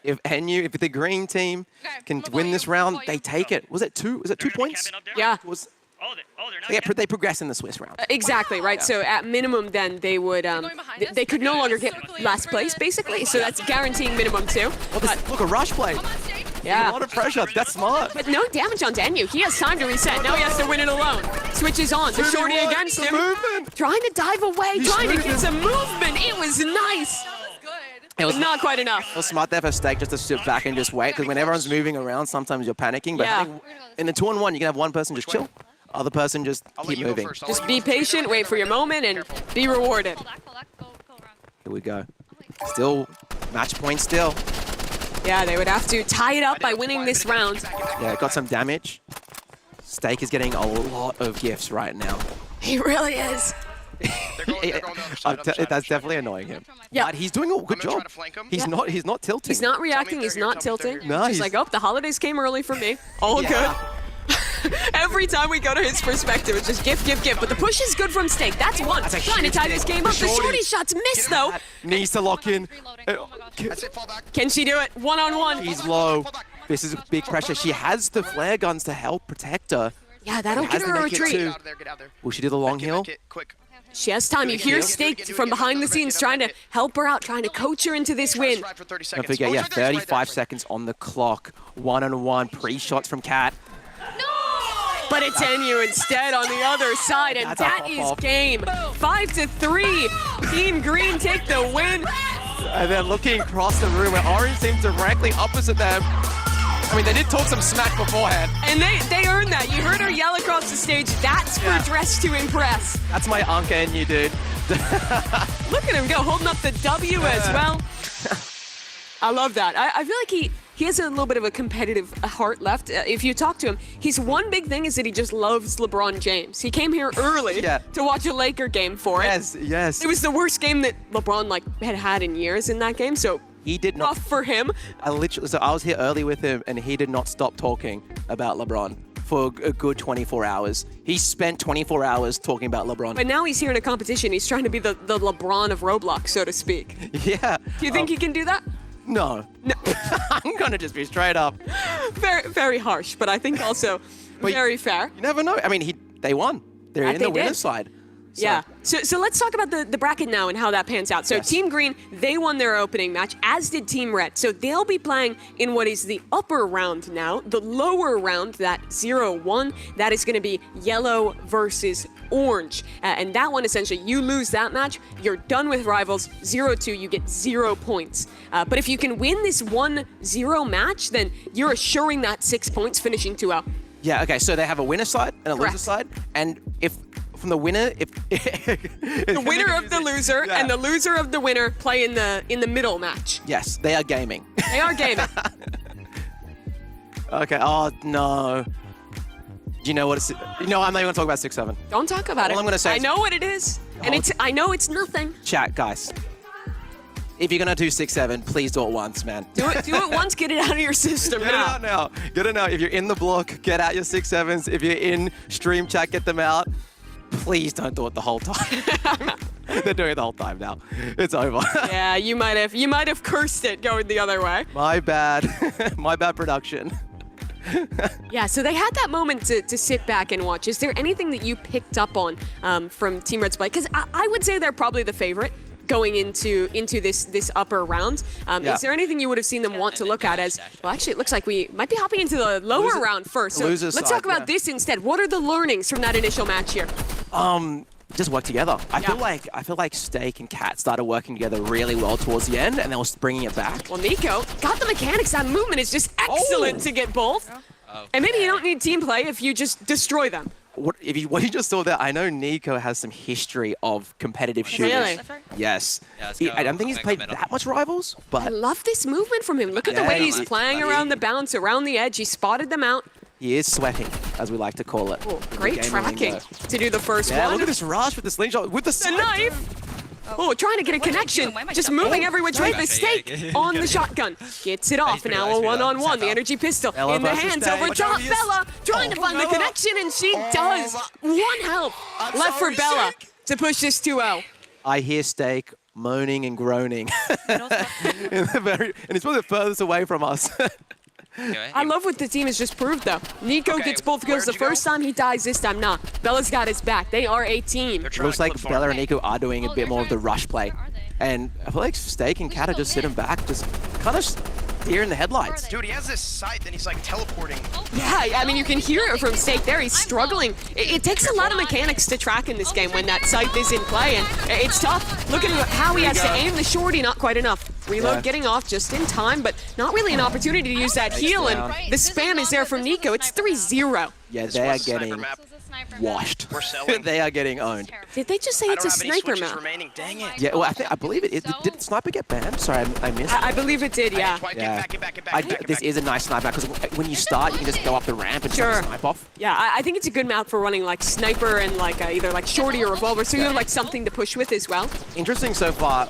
If the green team can win this round, they take it. Was it 2? Was it 2 points? Yeah. Was they're not they progress in the Swiss round. Exactly, right? So at minimum then they would, they could no longer get last place basically, so that's guaranteeing minimum 2. Look, a rush play. Yeah. A lot of pressure. That's smart. But no damage on NU. He has time to reset. Now he has to win it alone. Switches on. The shorty against him. Movement. Trying to dive away, He's trying to moving. get some movement. It was nice, It was but not quite enough. It was smart there for Steak just to sit back and just wait, because when everyone's moving around, sometimes you're panicking. But Yeah. I think in the 2-on-1, you can have one person just chill, other person just I'll let keep you go moving. first. Just be patient, wait for your moment, and be rewarded. Go around. Here we go. Still, match point still. Yeah, they would have to tie it up by winning this round. Yeah, got some damage. Steak is getting a lot of gifts right now. He really is. They're going the other side, other side, That's other definitely side. annoying him. Yeah. But he's doing a good I'm gonna try job. to flank him. He's not tilting. He's not reacting, they're he's here, not tell me they're tilting. here. No, He's he's- like, oh, the holidays came early for me. All Yeah. good. Every time we go to his perspective, it's just gift, gift, gift. But the push is good from Stake. That's one. That's a Trying to huge tie hit. this game up. The Shorty. shorty shots miss, though. Needs to lock in. That's it, fall back. Can she do it? One-on-one. He's low. This is big pressure. She has the flare guns to help protect her. Yeah, that'll Has get the her a mech hit retreat. too. Get out of there, get out of there. Will she do the long Get heal? it, quick. She has time. You hear Stake from behind the scenes trying to help her out, trying to coach her into this win. Try for 30 Don't seconds. forget, Oh, yeah, it's right there, it's right 35 there. seconds on the clock. 1-on-1 pre-shots from Cat. But it's NU instead on the other side, and That's a that is pop-off. game. 5-3. Team Green take the win. And then looking across the room, where Orange seems directly opposite them. I mean, they did talk some smack beforehand. And they earned that. You heard her yell across the stage, that's for Dress to Impress. That's my Anka NU, dude. Look at him go, holding up the W as well. I love that. I feel like he has a little bit of a competitive heart left. If you talk to him, his one big thing is that he just loves LeBron James. He came here early to watch a Laker game for it. Yes. It was the worst game that LeBron had in years in that game, so He did not. tough for him. I was here early with him, and he did not stop talking about LeBron for a good 24 hours. He spent 24 hours talking about LeBron. But now he's here in a competition. He's trying to be the LeBron of Roblox, so to speak. Yeah. Do you think he can do that? No. No. I'm gonna just be straight up. Very, very harsh, but I think also very fair. You never know. I mean, they won. They're That in they the winner's did. side. So- Yeah. So let's talk about the bracket now and how that pans out. So Yes. Team Green, they won their opening match, as did Team Red. So they'll be playing in what is the upper round now. The lower round, that 0-1, that is going to be yellow versus orange. And that one, essentially, you lose that match, you're done with rivals. 0-2, you get 0 points. But if you can win this 1-0 match, then you're assuring that 6 points, finishing 2-0. Yeah, okay, so they have a winner side and a Correct. loser side. And if from the winner, if The winner of the loser and the loser of the winner play in the middle match. Yes, they are gaming. They are gaming. Okay, oh no. You know what it's, I'm not even gonna talk about 6-7. Don't talk about it. All I'm gonna say I is- know what it is, and I know it's nothing. Chat, guys. If you're gonna do 6-7, please do it once, man. Do it once, get it out of your system Get it now. out now. Get it now. If you're in the block, get out your 6-7s. If you're in stream chat, get them out. Please don't do it the whole time. They're doing it the whole time now. It's over. Yeah, you might have cursed it going the other way. My bad. My bad production. Yeah, so they had that moment to sit back and watch. Is there anything that you picked up on from Team Red's play? Because I would say they're probably the favorite going into this upper round. Yeah. Is there anything you would have seen them want to look at as, well, actually, it looks like we might be hopping into the lower round first. So loser let's side, talk about yeah. this instead. What are the learnings from that initial match here? Just work together. I Yeah. feel like Steak and Cat started working together really well towards the end, and they were bringing it back. Well, Nico got the mechanics. That movement is just excellent to get both. And maybe you don't need team play if you just destroy them. What you just saw there? I know Nico has some history of competitive shooters. Really? Yes. let's go. I don't think he's I'll played make a that much Rivals, I but love this movement from him. Look at the Yeah, way he's he's playing sweaty. around the bounce, around the edge. He spotted them out. he is sweating, as we like to call it. Oh, in the great gaming tracking lingo. to do the first Yeah, one. look at this rush with the slingshot, with the The side knife. Oh, trying to get a connection. Just moving every which way. The Stake on the shotgun. Gets it off. pretty Now nice, a pretty one-on-one. nice. The energy pistol Bella in the versus hands Stake. over Watch top. out, Bella trying to find the Bella. connection, and she does. One health left for Bella to push this 2-0. I hear Steak moaning and groaning. And it's probably the furthest away from us. I love what the team has just proved, though. Nico Okay, gets both kills the where'd you first time. He dies this time. Nah, Bella's got his back. They are a team. They're trying Looks to like clip Bella farm. and Nico are doing a Oh, bit they're more of the trying- rush play. Where are they? And I feel like Steak and Cat are just sitting back, just kind of deer in the headlights. Dude, he has this sight, then he's like teleporting. Yeah, I mean, you can hear it from Stake there. He's struggling. It takes a lot of mechanics to track in this game when that sight is in play, and it's tough. Look at how he has to aim the shorty, not quite enough. Reload Yeah. getting off just in time, but not really an opportunity to use that heal, and the spam is there from Nico. It's 3-0. Yeah, This they are was a sniper getting map. washed. We're selling. They are getting owned. Did they just say I it's don't a have any sniper switches map? remaining. Dang it. Yeah, well, I believe it. Did Sniper get banned? Sorry, I missed. I believe it did, yeah. Get Yeah. back, get back, get back, get back, get This back. is a nice sniper because when you start, you can just go up the ramp and Sure. snipe off. Yeah, I think it's a good map for running like sniper and like either like shorty or revolver, so you have like something to push with as well. Interesting so far.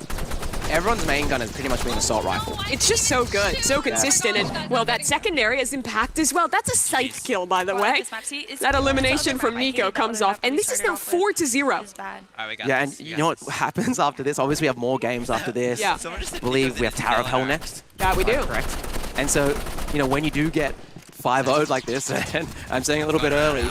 everyone's main gun has pretty much been assault rifle. It's just so good, so consistent, and well, that secondary has impact as well. That's a scythe kill, by the way. That elimination from Nico comes off, and this is now 4-0. Yeah, and you know what happens after this? Obviously, we have more games after this. Yeah. I believe we have Tower of Hell next. Yeah, we do. Correct. And so, you know, when you do get 5-0'd like this, and I'm saying a little bit early,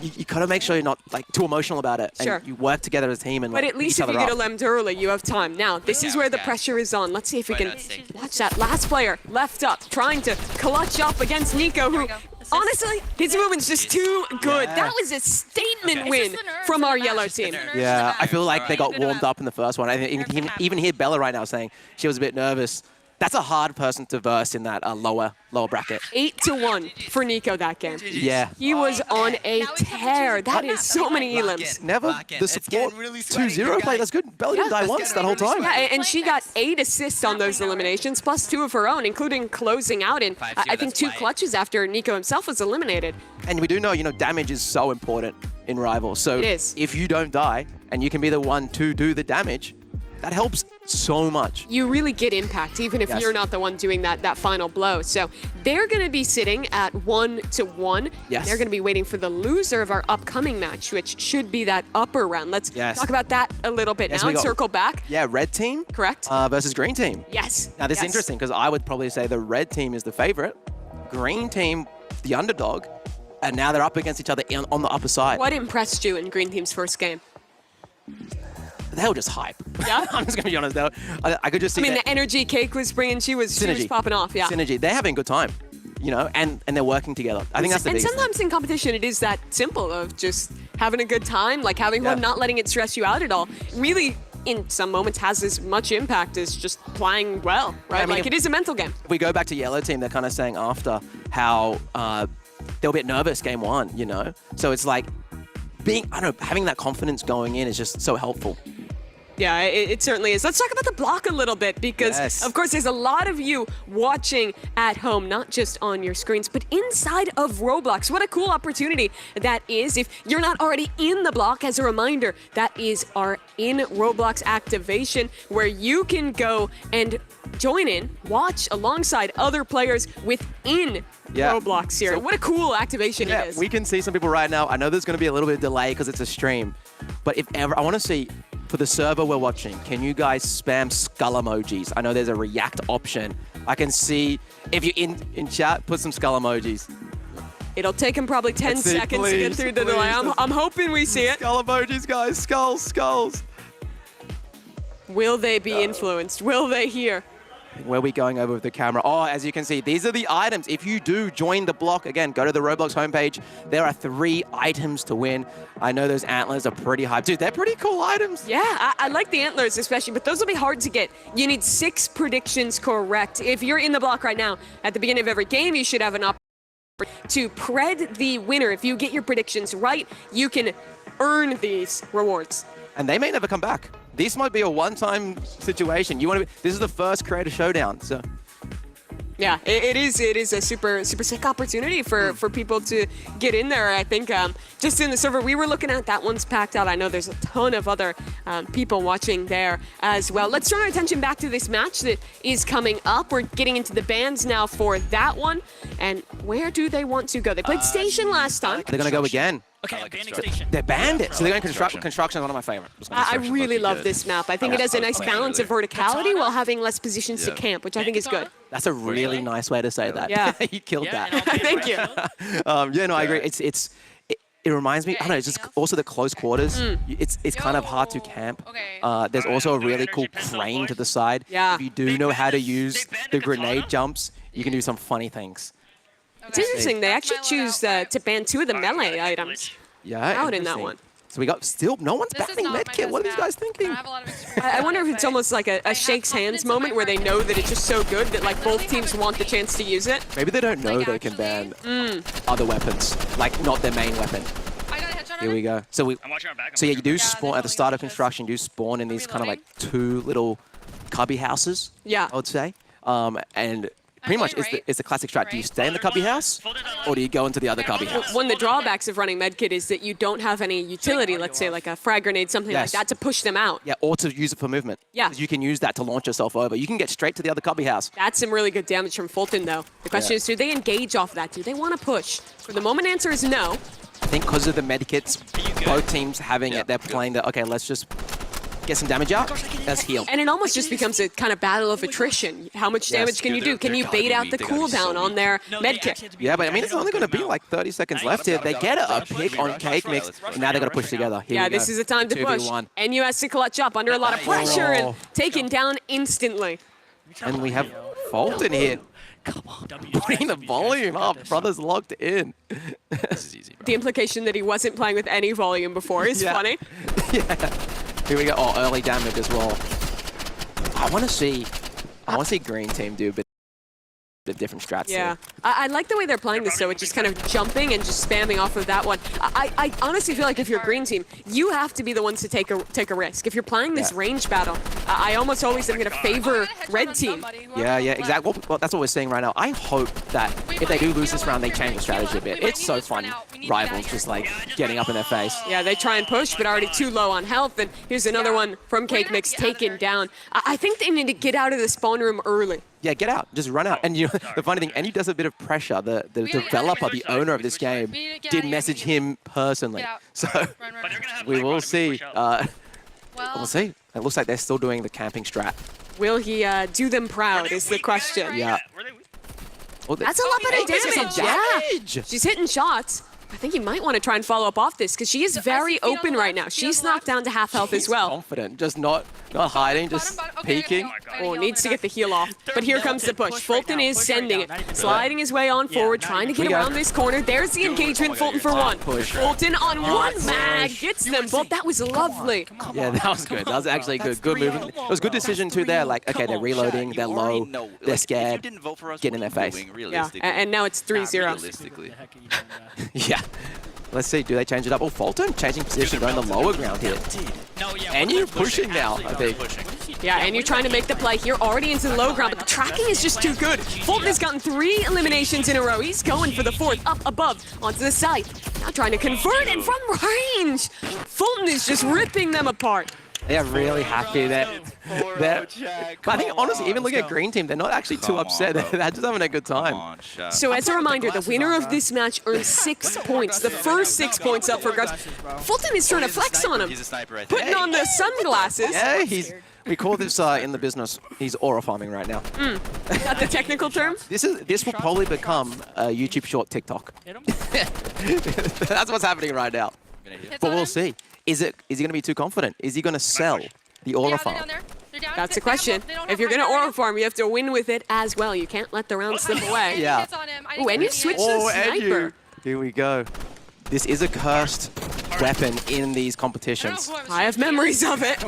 you gotta make sure you're not like too emotional about it. Sure. And you work together as a team and But like, at least each if you other get up. eliminated early, you have time. Now, this is where the pressure is on. Let's see if we can watch that last player left up, trying to clutch up against Nico, who, honestly, his movement's just too good. Yeah. That was a statement win from our yellow team. Yeah, I feel like they got warmed up in the first one. I even hear Bella right now saying she was a bit nervous. That's a hard person to verse in that lower bracket. 8-1 for Nico that game. Yeah. He was on a tear. That is so many elims. Never the support 2-0 play. That's good. Bella didn't die once that whole time. Yeah, and she got 8 assists on those eliminations, plus 2 of her own, including closing out in, I think, 2 clutches after Nico himself was eliminated. And we do know, damage is so important in Rivals. So It is. if you don't die and you can be the one to do the damage, that helps so much. You really get impact, even if you're not the one doing that final blow. So they're going to be sitting at 1-1. Yes. They're going to be waiting for the loser of our upcoming match, which should be that upper round. Let's talk about that a little bit now and circle back. Yeah, red team. Correct. Versus green team. Yes. Now this is interesting because I would probably say the red team is the favorite, green team the underdog, and now they're up against each other on the upper side. What impressed you in green team's first game? They were just hype. Yeah? I'm just going to be honest, though. I could just see I mean, the energy Cake was bringing, she was popping off, yeah. Synergy. They're having a good time, and they're working together. I think that's the biggest thing. Sometimes in competition, it is that simple of just having a good time, like having fun, not letting it stress you out at all. Really, in some moments, has as much impact as just playing well, right? I mean, like, it is a mental game. If we go back to yellow team, they're kind of saying after how they were a bit nervous game 1, So it's like having that confidence going in is just so helpful. Yeah, it certainly is. Let's talk about the block a little bit because, of course, there's a lot of you watching at home, not just on your screens, but inside of Roblox. What a cool opportunity that is. If you're not already in the block, as a reminder, that is our in Roblox activation where you can go and join in, watch alongside other players within Roblox here. So, what a cool activation it is. We can see some people right now. I know there's going to be a little bit of delay because it's a stream, but if ever, I want to see, for the server we're watching, can you guys spam skull emojis? I know there's a react option. I can see, if you're in chat, put some skull emojis. It'll take him probably 10 seconds to get through the delay. I'm hoping we see it. Skull emojis, guys. Skulls. Will they be influenced? Will they hear? Where are we going over with the camera? Oh, as you can see, these are the items. If you do join the block, again, go to the Roblox homepage. There are 3 items to win. I know those antlers are pretty hype. Dude, they're pretty cool items. Yeah, I like the antlers especially, but those will be hard to get. You need 6 predictions correct. If you're in the block right now, at the beginning of every game, you should have an opportunity to pred the winner. If you get your predictions right, you can earn these rewards. And they may never come back. This might be a one-time situation. This is the first creator showdown, so. Yeah, it is a super sick opportunity for people to get in there. I think just in the server we were looking at, that one's packed out. I know there's a ton of other people watching there as well. Let's turn our attention back to this match that is coming up. We're getting into the bans now for that one. And where do they want to go? They played Station last time. They're going to go again. Okay, banding station. They banned it, so they're going construction. Construction is one of my favorites. I really love this map. I think it has a nice balance of verticality while having less positions to camp, which I think is good. That's a really nice way to say that. Yeah. You killed that. Thank you. I agree. It reminds me, I don't know, it's just also the close quarters. It's kind of hard to camp. There's also a really cool crane to the side. Yeah. If you do know how to use the grenade jumps, you can do some funny things. It's interesting. They actually choose to ban 2 of the melee items out in that one. So we got no one's banning medkit. What are these guys thinking? I wonder if it's almost like a shakes hands moment where they know that it's just so good that like both teams want the chance to use it. Maybe they don't know they can ban other weapons, like not their main weapon. Here we go. So you do spawn at the start of construction. You do spawn in these kind of like 2 little cubby houses. Yeah. I would say, and pretty much is the classic strat. Do you stay in the cubby house, or do you go into the other cubby house? One of the drawbacks of running medkit is that you don't have any utility, let's say like a frag grenade, something like that, to push them out. Yeah, or to use it for movement. Yeah. You can use that to launch yourself over. You can get straight to the other cubby house. That's some really good damage from Fulton, though. The question is, do they engage off that? Do they want to push? For the moment, answer is no. I think because of the medkits, both teams having it, they're playing that, okay, let's just get some damage out, let's heal. And it almost just becomes a kind of battle of attrition. How much damage can you do? Can you bait out the cooldown on their medkit? Yeah, but I mean, it's only going to be like 30 seconds left here. They get a pick on Cake Mix, and now they're going to push together. Here this is a time to push. NU has to clutch up under a lot of pressure and taken down instantly. And we have Fulton here. Come on, putting the volume up. Brother's locked in. This is easy, bro. The implication that he wasn't playing with any volume before is funny. Yeah. Here we go. Oh, early damage as well. I want to see green team do a bit of different strats. Yeah. I like the way they're playing this, though. It's just kind of jumping and just spamming off of that one. I honestly feel like if you're green team, you have to be the ones to take a risk. If you're playing this range battle, I almost always am going to favor red team. Yeah, exactly. Well, that's what we're seeing right now. I hope that if they do lose this round, they change the strategy a bit. It's so fun. Rivals just like getting up in their face. Yeah, they try and push, but already too low on health. And here's another one from Cake Mix taken down. I think they need to get out of the spawn room early. Yeah, get out. Just run out. And you know, the funny thing, NU does a bit of pressure. The developer, the owner of this game, did message him personally. So we will see. We'll see. It looks like they're still doing the camping strat. Will he do them proud is the question. Yeah. Oh, that's a lot better damage. Yeah. She's hitting shots. I think you might want to try and follow up off this because she is very open right now. She's knocked down to half health as well. Confident, just not hiding, just peeking. Oh, needs to get the heal off. But here comes the push. Fulton is sending it, sliding his way on forward, trying to get around this corner. There's the engagement. Fulton for one. Fulton on one mag gets them both. That was lovely. Yeah, that was good. That was actually good. Good movement. It was a good decision too there. Like, okay, they're reloading, they're low, they're scared. Get in their face. Yeah, and now it's 3-0. Yeah. Let's see, do they change it up? Oh, Fulton changing position, going the lower ground here. And you're pushing now, I think. Yeah, and you're trying to make the play here, already into the low ground, but the tracking is just too good. Fulton has gotten 3 eliminations in a row. He's going for the 4th, up above, onto the side. Now trying to convert, and from range, Fulton is just ripping them apart. They're really happy that. But I think, honestly, even looking at Green Team, they're not actually too upset. They're just having a good time. So as a reminder, the winner of this match earns 6 points. The first 6 points up for grabs. Fulton is trying to flex on him. Putting on the sunglasses. Yeah, we call this in the business, he's aura farming right now. Is that the technical term? This will probably become a YouTube short TikTok. That's what's happening right now. But we'll see. Is he going to be too confident? Is he going to sell the aura farm? That's the question. If you're going to aura farm, you have to win with it as well. You can't let the round slip away. Yeah. Oh, and you switched to sniper. Here we go. This is a cursed weapon in these competitions. I have memories of it.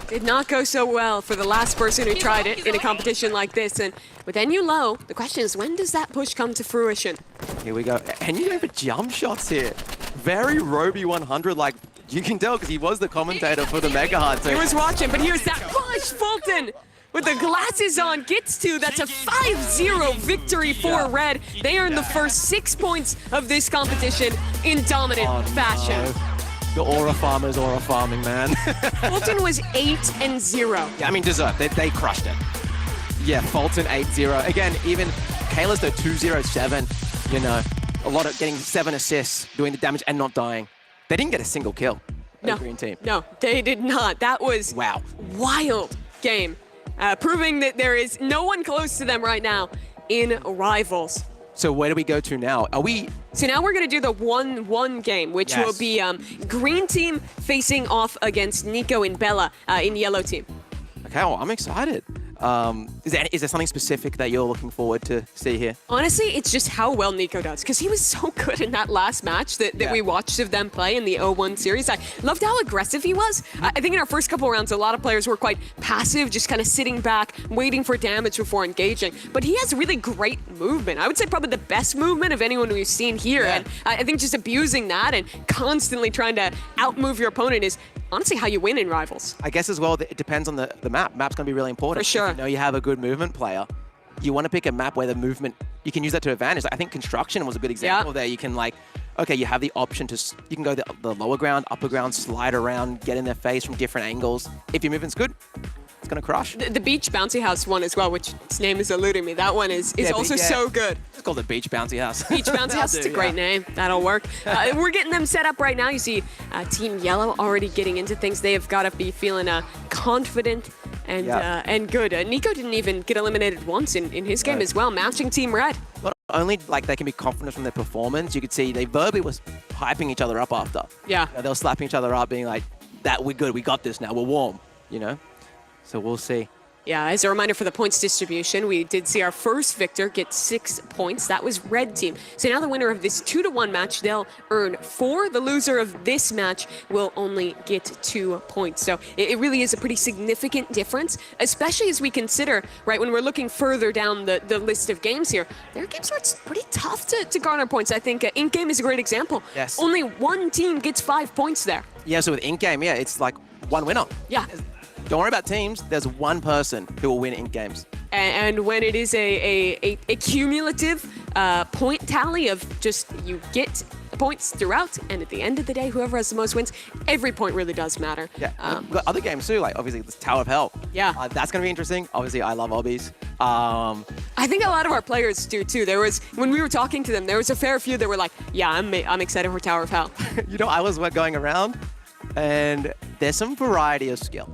Did not go so well for the last person who tried it in a competition like this. And with NU low, the question is, when does that push come to fruition? Here we go. And you go for jump shots here. Very Roby 100, like you can tell because he was the commentator for the Mega Hunt. He was watching, but here's that push. Fulton with the glasses on gets to. That's a 5-0 victory for Red. They earned the first 6 points of this competition in dominant fashion. No. The aura farmers aura farming, man. Fulton was 8-0. Yeah, I mean, deserved. They crushed it. Yeah, Fulton 8-0. Again, even Kayla's though 2-0-7. You know, a lot of getting 7 assists, doing the damage and not dying. They didn't get a single kill. No, Green team. No, they did not. That was wild game, proving that there is no one close to them right now in Rivals. So where do we go to now? So now we're going to do the 1-1 game, which will be Green Team facing off against Nico and Bella in Yellow Team. Okay, well, I'm excited. Is there something specific that you're looking forward to see here? Honestly, it's just how well Nico does, because he was so good in that last match that we watched of them play in the 0-1 series. I loved how aggressive he was. I think in our first couple rounds, a lot of players were quite passive, just kind of sitting back, waiting for damage before engaging. But he has really great movement. I would say probably the best movement of anyone we've seen here. And I think just abusing that and constantly trying to outmove your opponent is honestly how you win in Rivals. I guess as well, it depends on the map. Map's going to be really important. For sure. If you know you have a good movement player, you want to pick a map where the movement, you can use that to advantage. Like, I think construction was a good example there. You can like, okay, you have the option to, you can go the lower ground, upper ground, slide around, get in their face from different angles. If your movement's good, it's going to crush. The beach bouncy house one as well, which its name is eluding me. That one is also so good. It's called the beach bouncy house. Beach bouncy house, it's a great name. That'll work. We're getting them set up right now. You see Team Yellow already getting into things. They have got to be feeling confident and good. Nico didn't even get eliminated once in his game as well, matching Team Red. Not only like they can be confident from their performance, you could see they verbally was hyping each other up after. Yeah. You know, they were slapping each other up, being like, "That we're good, we got this now, we're warm." You know, so we'll see. Yeah, as a reminder for the points distribution, we did see our first victor get 6 points. That was Red Team. So now the winner of this 2-1 match, they'll earn 4. The loser of this match will only get 2 points. So it really is a pretty significant difference, especially as we consider, right, when we're looking further down the list of games here, there are games where it's pretty tough to garner points. I think in-game is a great example. Yes. Only one team gets 5 points there. Yeah, so with in-game, it's like one winner. Yeah. Don't worry about teams. There's one person who will win in games. And when it is a cumulative point tally of just you get points throughout, and at the end of the day, whoever has the most wins, every point really does matter. Yeah, we've got other games too, like obviously this Tower of Hell. Yeah. That's going to be interesting. Obviously, I love obbies. I think a lot of our players do too. There was, when we were talking to them, there was a fair few that were like, yeah, I'm excited for Tower of Hell. You know, I was going around, and there's some variety of skill.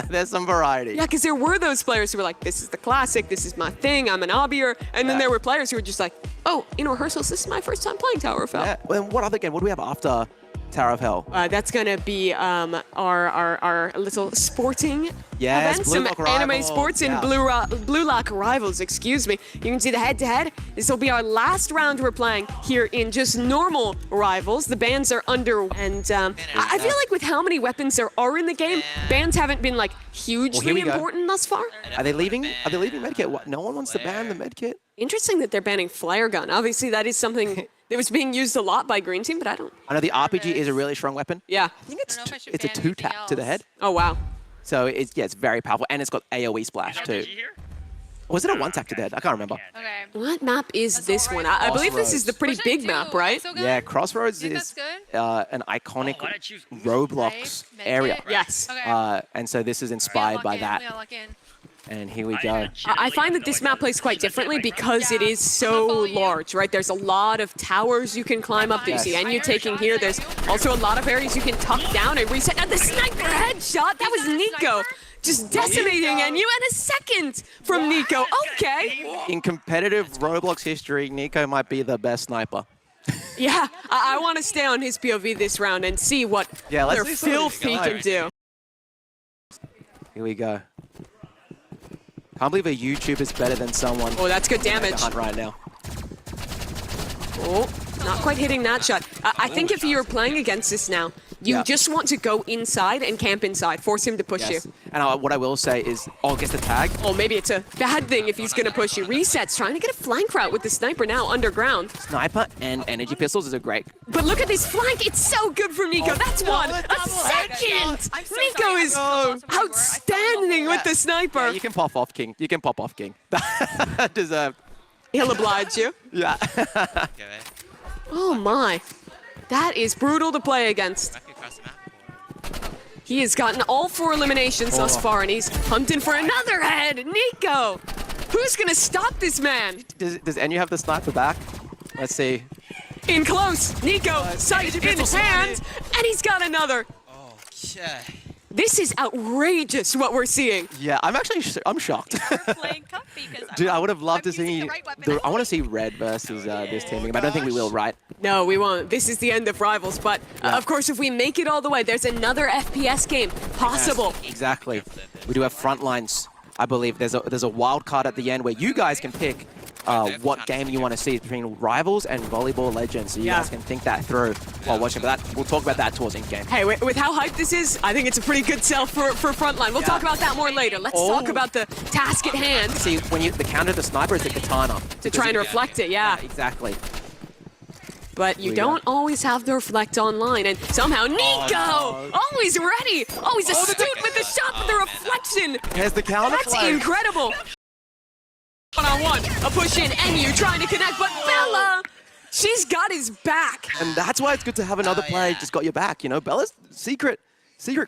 There's some variety. Yeah, because there were those players who were like, this is the classic, this is my thing, I'm an obbier. And then there were players who were just like, oh, in rehearsals, this is my first time playing Tower of Hell. Yeah. Well, what other game? What do we have after Tower of Hell? That's going to be our little sporting events, Blue some Lock anime Rivals, sports and Blue Lock Rivals, excuse me. You can see the head-to-head. This will be our last round we're playing here in just normal Rivals. The bans are under, and I feel like with how many weapons there are in the game, bans haven't been like hugely important thus far. Are they leaving medkit? What? No one wants to ban the medkit? Interesting that they're banning flare gun. Obviously, that is something that was being used a lot by Green Team, but I don't. I know the RPG is a really strong weapon. Yeah. I think it's a 2-tap to the head. Oh wow. So it's very powerful, and it's got AoE splash too. Or was it a 1-tap to the head? I can't remember. Okay. What map is this one? I believe this is the pretty big map, right? Yeah, Crossroads is an iconic Roblox area. Yes. And so this is inspired by that. And here we go. I find that this map plays quite differently because it is so large, right? There's a lot of towers you can climb up that you see NU taking here. There's also a lot of areas you can tuck down and reset. And the sniper headshot, that was Nico. Just decimating NU, and a second from Nico. Okay. In competitive Roblox history, Nico might be the best sniper. Yeah, I want to stay on his POV this round and see what their filth he can do. Here we go. Can't believe a YouTuber's better than someone. Oh, that's good damage. Hunt right now. Oh, not quite hitting that shot. I think if you're playing against this now, you just want to go inside and camp inside, force him to push you. And what I will say is, gets the tag. Oh, maybe it's a bad thing if he's going to push you. Resets, trying to get a flank route with the sniper now underground. Sniper and energy pistols is a great. But look at this flank. It's so good from Nico. That's one. A second. Nico is outstanding with the sniper. Yeah, you can pop off, King. You can pop off, King. Deserved. He'll oblige you. Yeah. Oh, my. That is brutal to play against. He has gotten all 4 eliminations thus far, and he's hunting for another head. Nico, who's going to stop this man? Does NU have the sniper back? Let's see. In close, Nico, sight in hand, and he's got another. Okay. This is outrageous what we're seeing. Yeah, I'm shocked. Dude, I would have loved to see. I want to see Red versus this team, but I don't think we will, right? No, we won't. This is the end of Rivals, but of course, if we make it all the way, there's another FPS game possible. Yes, exactly. We do have Frontlines. I believe there's a wild card at the end where you guys can pick what game you want to see between Rivals and Volleyball Legends, so you guys can think that through while watching. But we'll talk about that towards in-game. Hey, with how hyped this is, I think it's a pretty good sell for Frontline. We'll talk about that more later. Let's talk about the task at hand. See, when the counter the sniper is the katana. To try and reflect it, yeah. Exactly. But you don't always have the reflect online, and somehow Nico, always ready, always astute with the shot with the reflection. Here's the counter. That's incredible. One-on-one, a push in, NU trying to connect, but Bella, she's got his back. And that's why it's good to have another player just got your back. You know, Bella's secret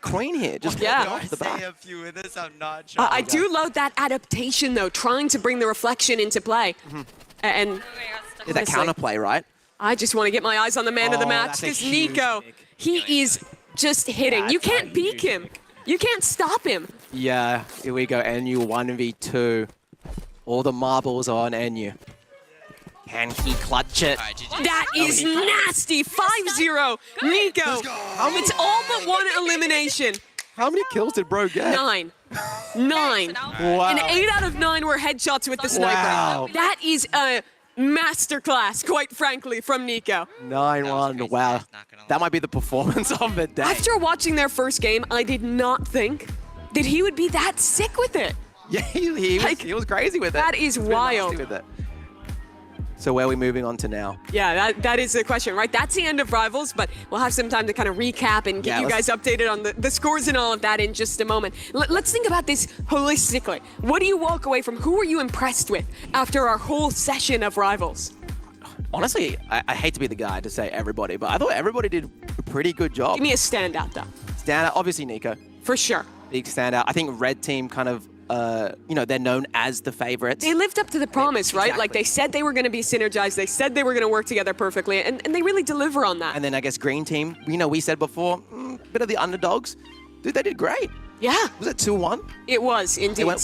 queen here. Just off the back. A few with this, I'm not sure. I do love that adaptation, though, trying to bring the reflection into play. And Is that counterplay, right? I just want to get my eyes on the man of the match. That's a This Nico, he is just hitting. You can't peek him. You can't stop him. Yeah, here we go. NU 1v2. All the marbles are on NU. Can he clutch it? That is nasty. 5-0. Nico. It's all but one elimination. How many kills did bro get? 9. Wow. And 8 out of 9 were headshots with the sniper. Wow. That is a masterclass, quite frankly, from Nico. 9-1. Wow. That might be the performance of the day. After watching their first game, I did not think that he would be that sick with it. Yeah, he was crazy with it. That is wild. With it. So where are we moving on to now? Yeah, that is the question, right? That's the end of Rivals, but we'll have some time to kind of recap and get you guys updated on the scores and all of that in just a moment. Let's think about this holistically. What do you walk away from? Who are you impressed with after our whole session of Rivals? Honestly, I hate to be the guy to say everybody, but I thought everybody did a pretty good job. Give me a standout, though. Standout, obviously Nico. For sure. Big standout. I think Red Team kind of, they're known as the favorites. They lived up to the promise, right? Like they said they were going to be synergized. They said they were going to work together perfectly, and they really deliver on that. And then I guess Green Team, we said before, bit of the underdogs. Dude, they did great. Yeah. Was it 2-1? It was, indeed.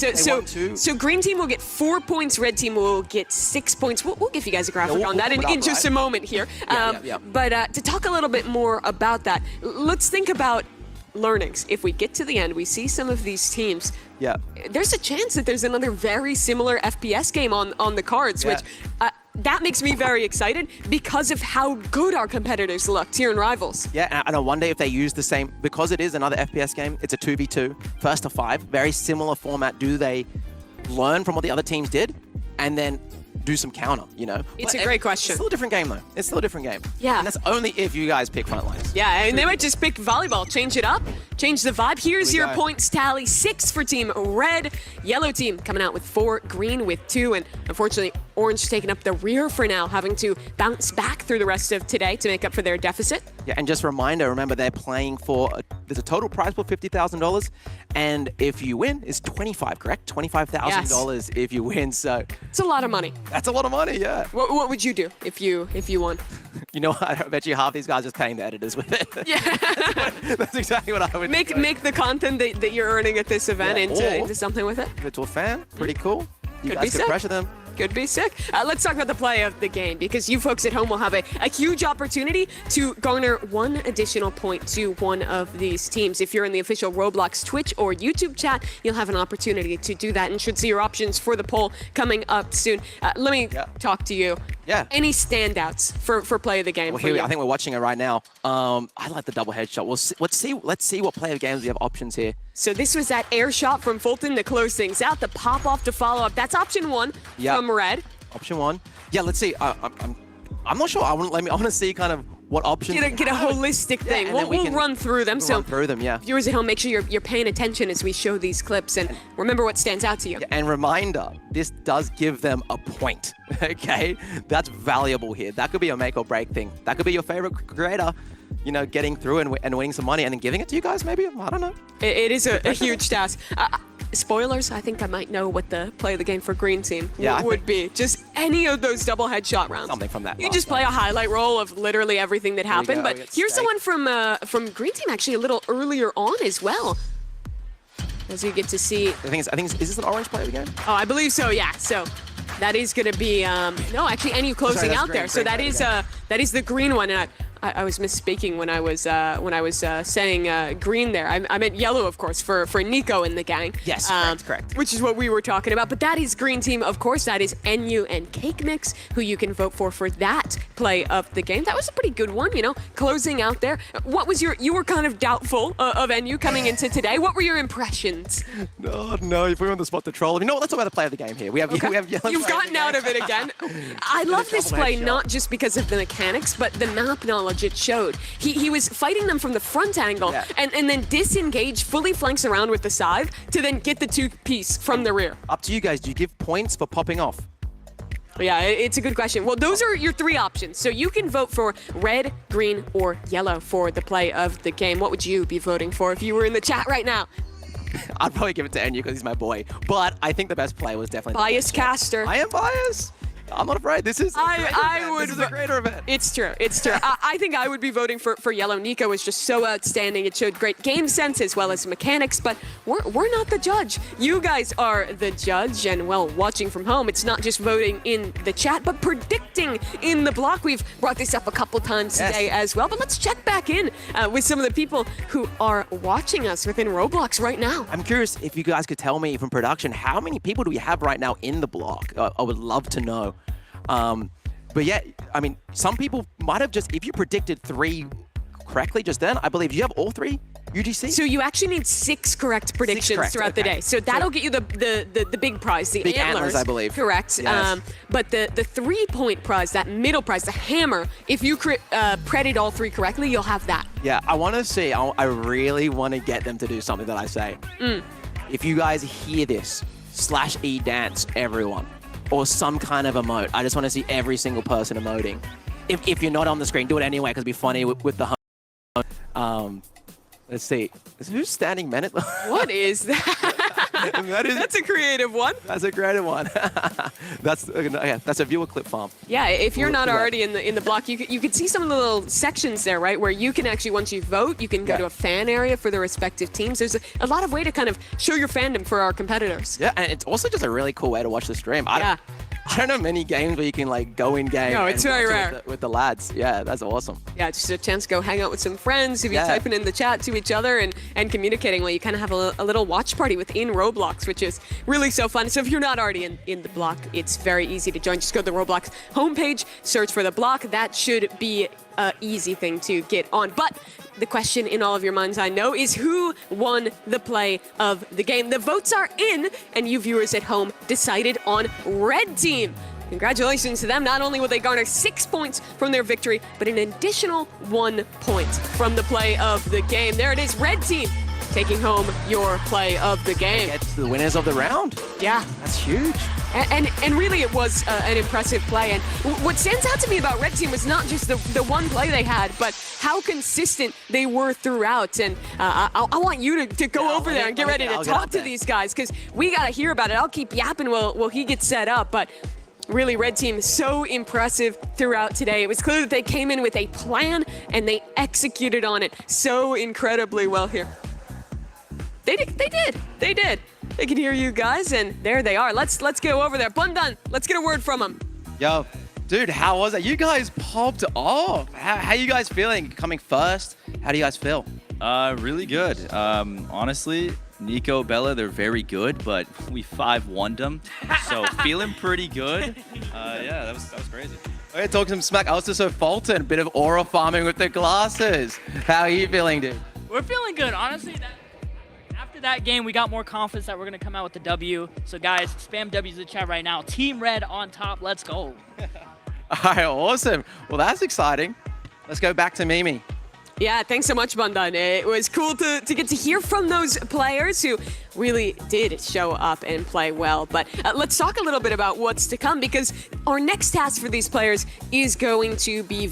So Green Team will get 4 points, Red Team will get 6 points. We'll give you guys a graphic on that in just a moment here. But to talk a little bit more about that, let's think about learnings. If we get to the end, we see some of these teams. Yeah. There's a chance that there's another very similar FPS game on the cards, which that makes me very excited because of how good our competitors looked here in Rivals. Yeah, and I wonder if they use the same, because it is another FPS game, it's a 2v2, first to 5, very similar format. Do they learn from what the other teams did and then do some counter, It's a great question. It's still a different game, though. It's still a different game. Yeah. And that's only if you guys pick Frontlines. Yeah, and they might just pick volleyball, change it up, change the vibe. Here's your points tally. 6 for Team Red. Yellow Team coming out with 4, Green with 2, and unfortunately, Orange taking up the rear for now, having to bounce back through the rest of today to make up for their deficit. Yeah, and just a reminder, remember they're playing for, there's a total prize pool of $50,000, and if you win, it's 25, correct? $25,000 if you win, so. It's a lot of money. That's a lot of money, yeah. What would you do if you won? You know what, I bet you half these guys are just paying the editors with it. Yeah. That's exactly what I would do. Make the content that you're earning at this event into something with it. Give it to a fan, pretty cool. You Could guys be can sick. pressure them. Could be sick. Let's talk about the play of the game, because you folks at home will have a huge opportunity to garner 1 additional point to one of these teams. If you're in the official Roblox Twitch or YouTube chat, you'll have an opportunity to do that and should see your options for the poll coming up soon. Let me talk to you. Yeah. Any standouts for play of the game? Well, here I think we're watching it right now. I like the double headshot. Let's see what play of games we have options here. So this was that air shot from Fulton to close things out. The pop off to follow up. That's option 1 from Red. Option 1. Yeah, let's see. I'm not sure. I want to see kind of what options. Get a holistic thing. We'll run through them. Run through them, yeah. Viewers at home, make sure you're paying attention as we show these clips and remember what stands out to you. And reminder, this does give them a point. Okay, that's valuable here. That could be a make or break thing. That could be your favorite creator, getting through and winning some money and then giving it to you guys. Maybe, I don't know. It is a huge task. Spoilers, I think I might know what the play of the game for Green Team would be. Just any of those double headshot rounds. Something from that. You just play a highlight roll of literally everything that happened. But here's the one from Green Team actually a little earlier on as well. As you get to see. I think is this an orange play of the game? Oh, I believe so, yeah. So that is going to be, no, actually NU closing out there. So that is the green one. And I was misspeaking when I was saying green there. I meant yellow, of course, for Nico and the gang. Yes, correct. Which is what we were talking about. But that is Green Team, of course. That is NU and Cake Mix, who you can vote for that play of the game. That was a pretty good one, closing out there. What was you were kind of doubtful of NU coming into today. What were your impressions? No, you put me on the spot to troll. Let's talk about the play of the game here. We have yellow. You've gotten out of it again. I love this play, not just because of the mechanics, but the map knowledge intelligence showed. He was fighting them from the front angle and then disengage, fully flanks around with the scythe to then get the 2-piece from the rear. Up to you guys. Do you give points for popping off? Yeah, it's a good question. Well, those are your 3 options. So you can vote for red, green, or yellow for the play of the game. What would you be voting for if you were in the chat right now? I'd probably give it to Enyu because he's my boy. But I think the best play was definitely... Bias caster. I am biased. I'm not afraid. This is This is a greater event. It's true. It's true. I think I would be voting for yellow. Nico was just so outstanding. It showed great game sense as well as mechanics, but we're not the judge. You guys are the judge, and well, watching from home, it's not just voting in the chat, but predicting in the block. We've brought this up a couple times today as well, but let's check back in with some of the people who are watching us within Roblox right now. I'm curious if you guys could tell me from production, how many people do we have right now in the block? I would love to know. But yeah, I mean, some people might have just, if you predicted 3 correctly just then, I believe you have all 3 UGC? So you actually need 6 correct predictions throughout the day. So that'll get you the big prize, the big antlers, I believe. Correct. Yes. But the 3-point prize, that middle prize, the hammer, if you predicted all 3 correctly, you'll have that. Yeah, I want to see, I really want to get them to do something that I say. If you guys hear this, /E dance, everyone. Or some kind of emote. I just want to see every single person emoting. If you're not on the screen, do it anyway because it'd be funny with the home. Let's see. Who's standing men at the... What is that? That's a creative one. That's a creative one. That's a viewer clip farm. Yeah, if you're not already in the block, you could see some of the little sections there, right? Where you can actually, once you vote, you can go to a fan area for the respective teams. There's a lot of way to kind of show your fandom for our competitors. Yeah, and it's also just a really cool way to watch the stream. I don't know many games where you can like go in game. No, it's very rare. With the lads. Yeah, that's awesome. Yeah, just a chance to go hang out with some friends, to be typing in the chat to each other and communicating. Well, you kind of have a little watch party within Roblox, which is really so fun. So if you're not already in the block, it's very easy to join. Just go to the Roblox homepage, search for the block. That should be an easy thing to get on. But the question in all of your minds, I know, is who won the play of the game? The votes are in, and you viewers at home decided on Red Team. Congratulations to them. Not only will they garner 6 points from their victory, but an additional 1 point from the play of the game. There it is, Red Team taking home your play of the game. Get to the winners of the round. Yeah. That's huge. And really it was an impressive play. And what stands out to me about Red Team was not just the one play they had, but how consistent they were throughout. And I want you to go over there and get ready to talk to these guys, because we got to hear about it. I'll keep yapping while he gets set up. But really, Red Team, so impressive throughout today. It was clear that they came in with a plan and they executed on it so incredibly well here. They did. They can hear you guys, and there they are. Let's go over there. Bundan, let's get a word from them. Yo, dude, how was it? You guys popped off. How you guys feeling coming first? How do you guys feel? Really good. Honestly, Nico, Bella, they're very good, but we 5-1'd them. So feeling pretty good. Yeah, that was crazy. Okay, talk some smack. Also, so Fulton, a bit of aura farming with the glasses. How are you feeling, dude? We're feeling good. Honestly, after that game, we got more confidence that we're going to come out with the W. So, guys, spam W's in the chat right now. Team Red on top. Let's go. All right, awesome. Well, that's exciting. Let's go back to Mimi. Yeah, thanks so much, Bundan. It was cool to get to hear from those players who really did show up and play well. But let's talk a little bit about what's to come, because our next task for these players is going to be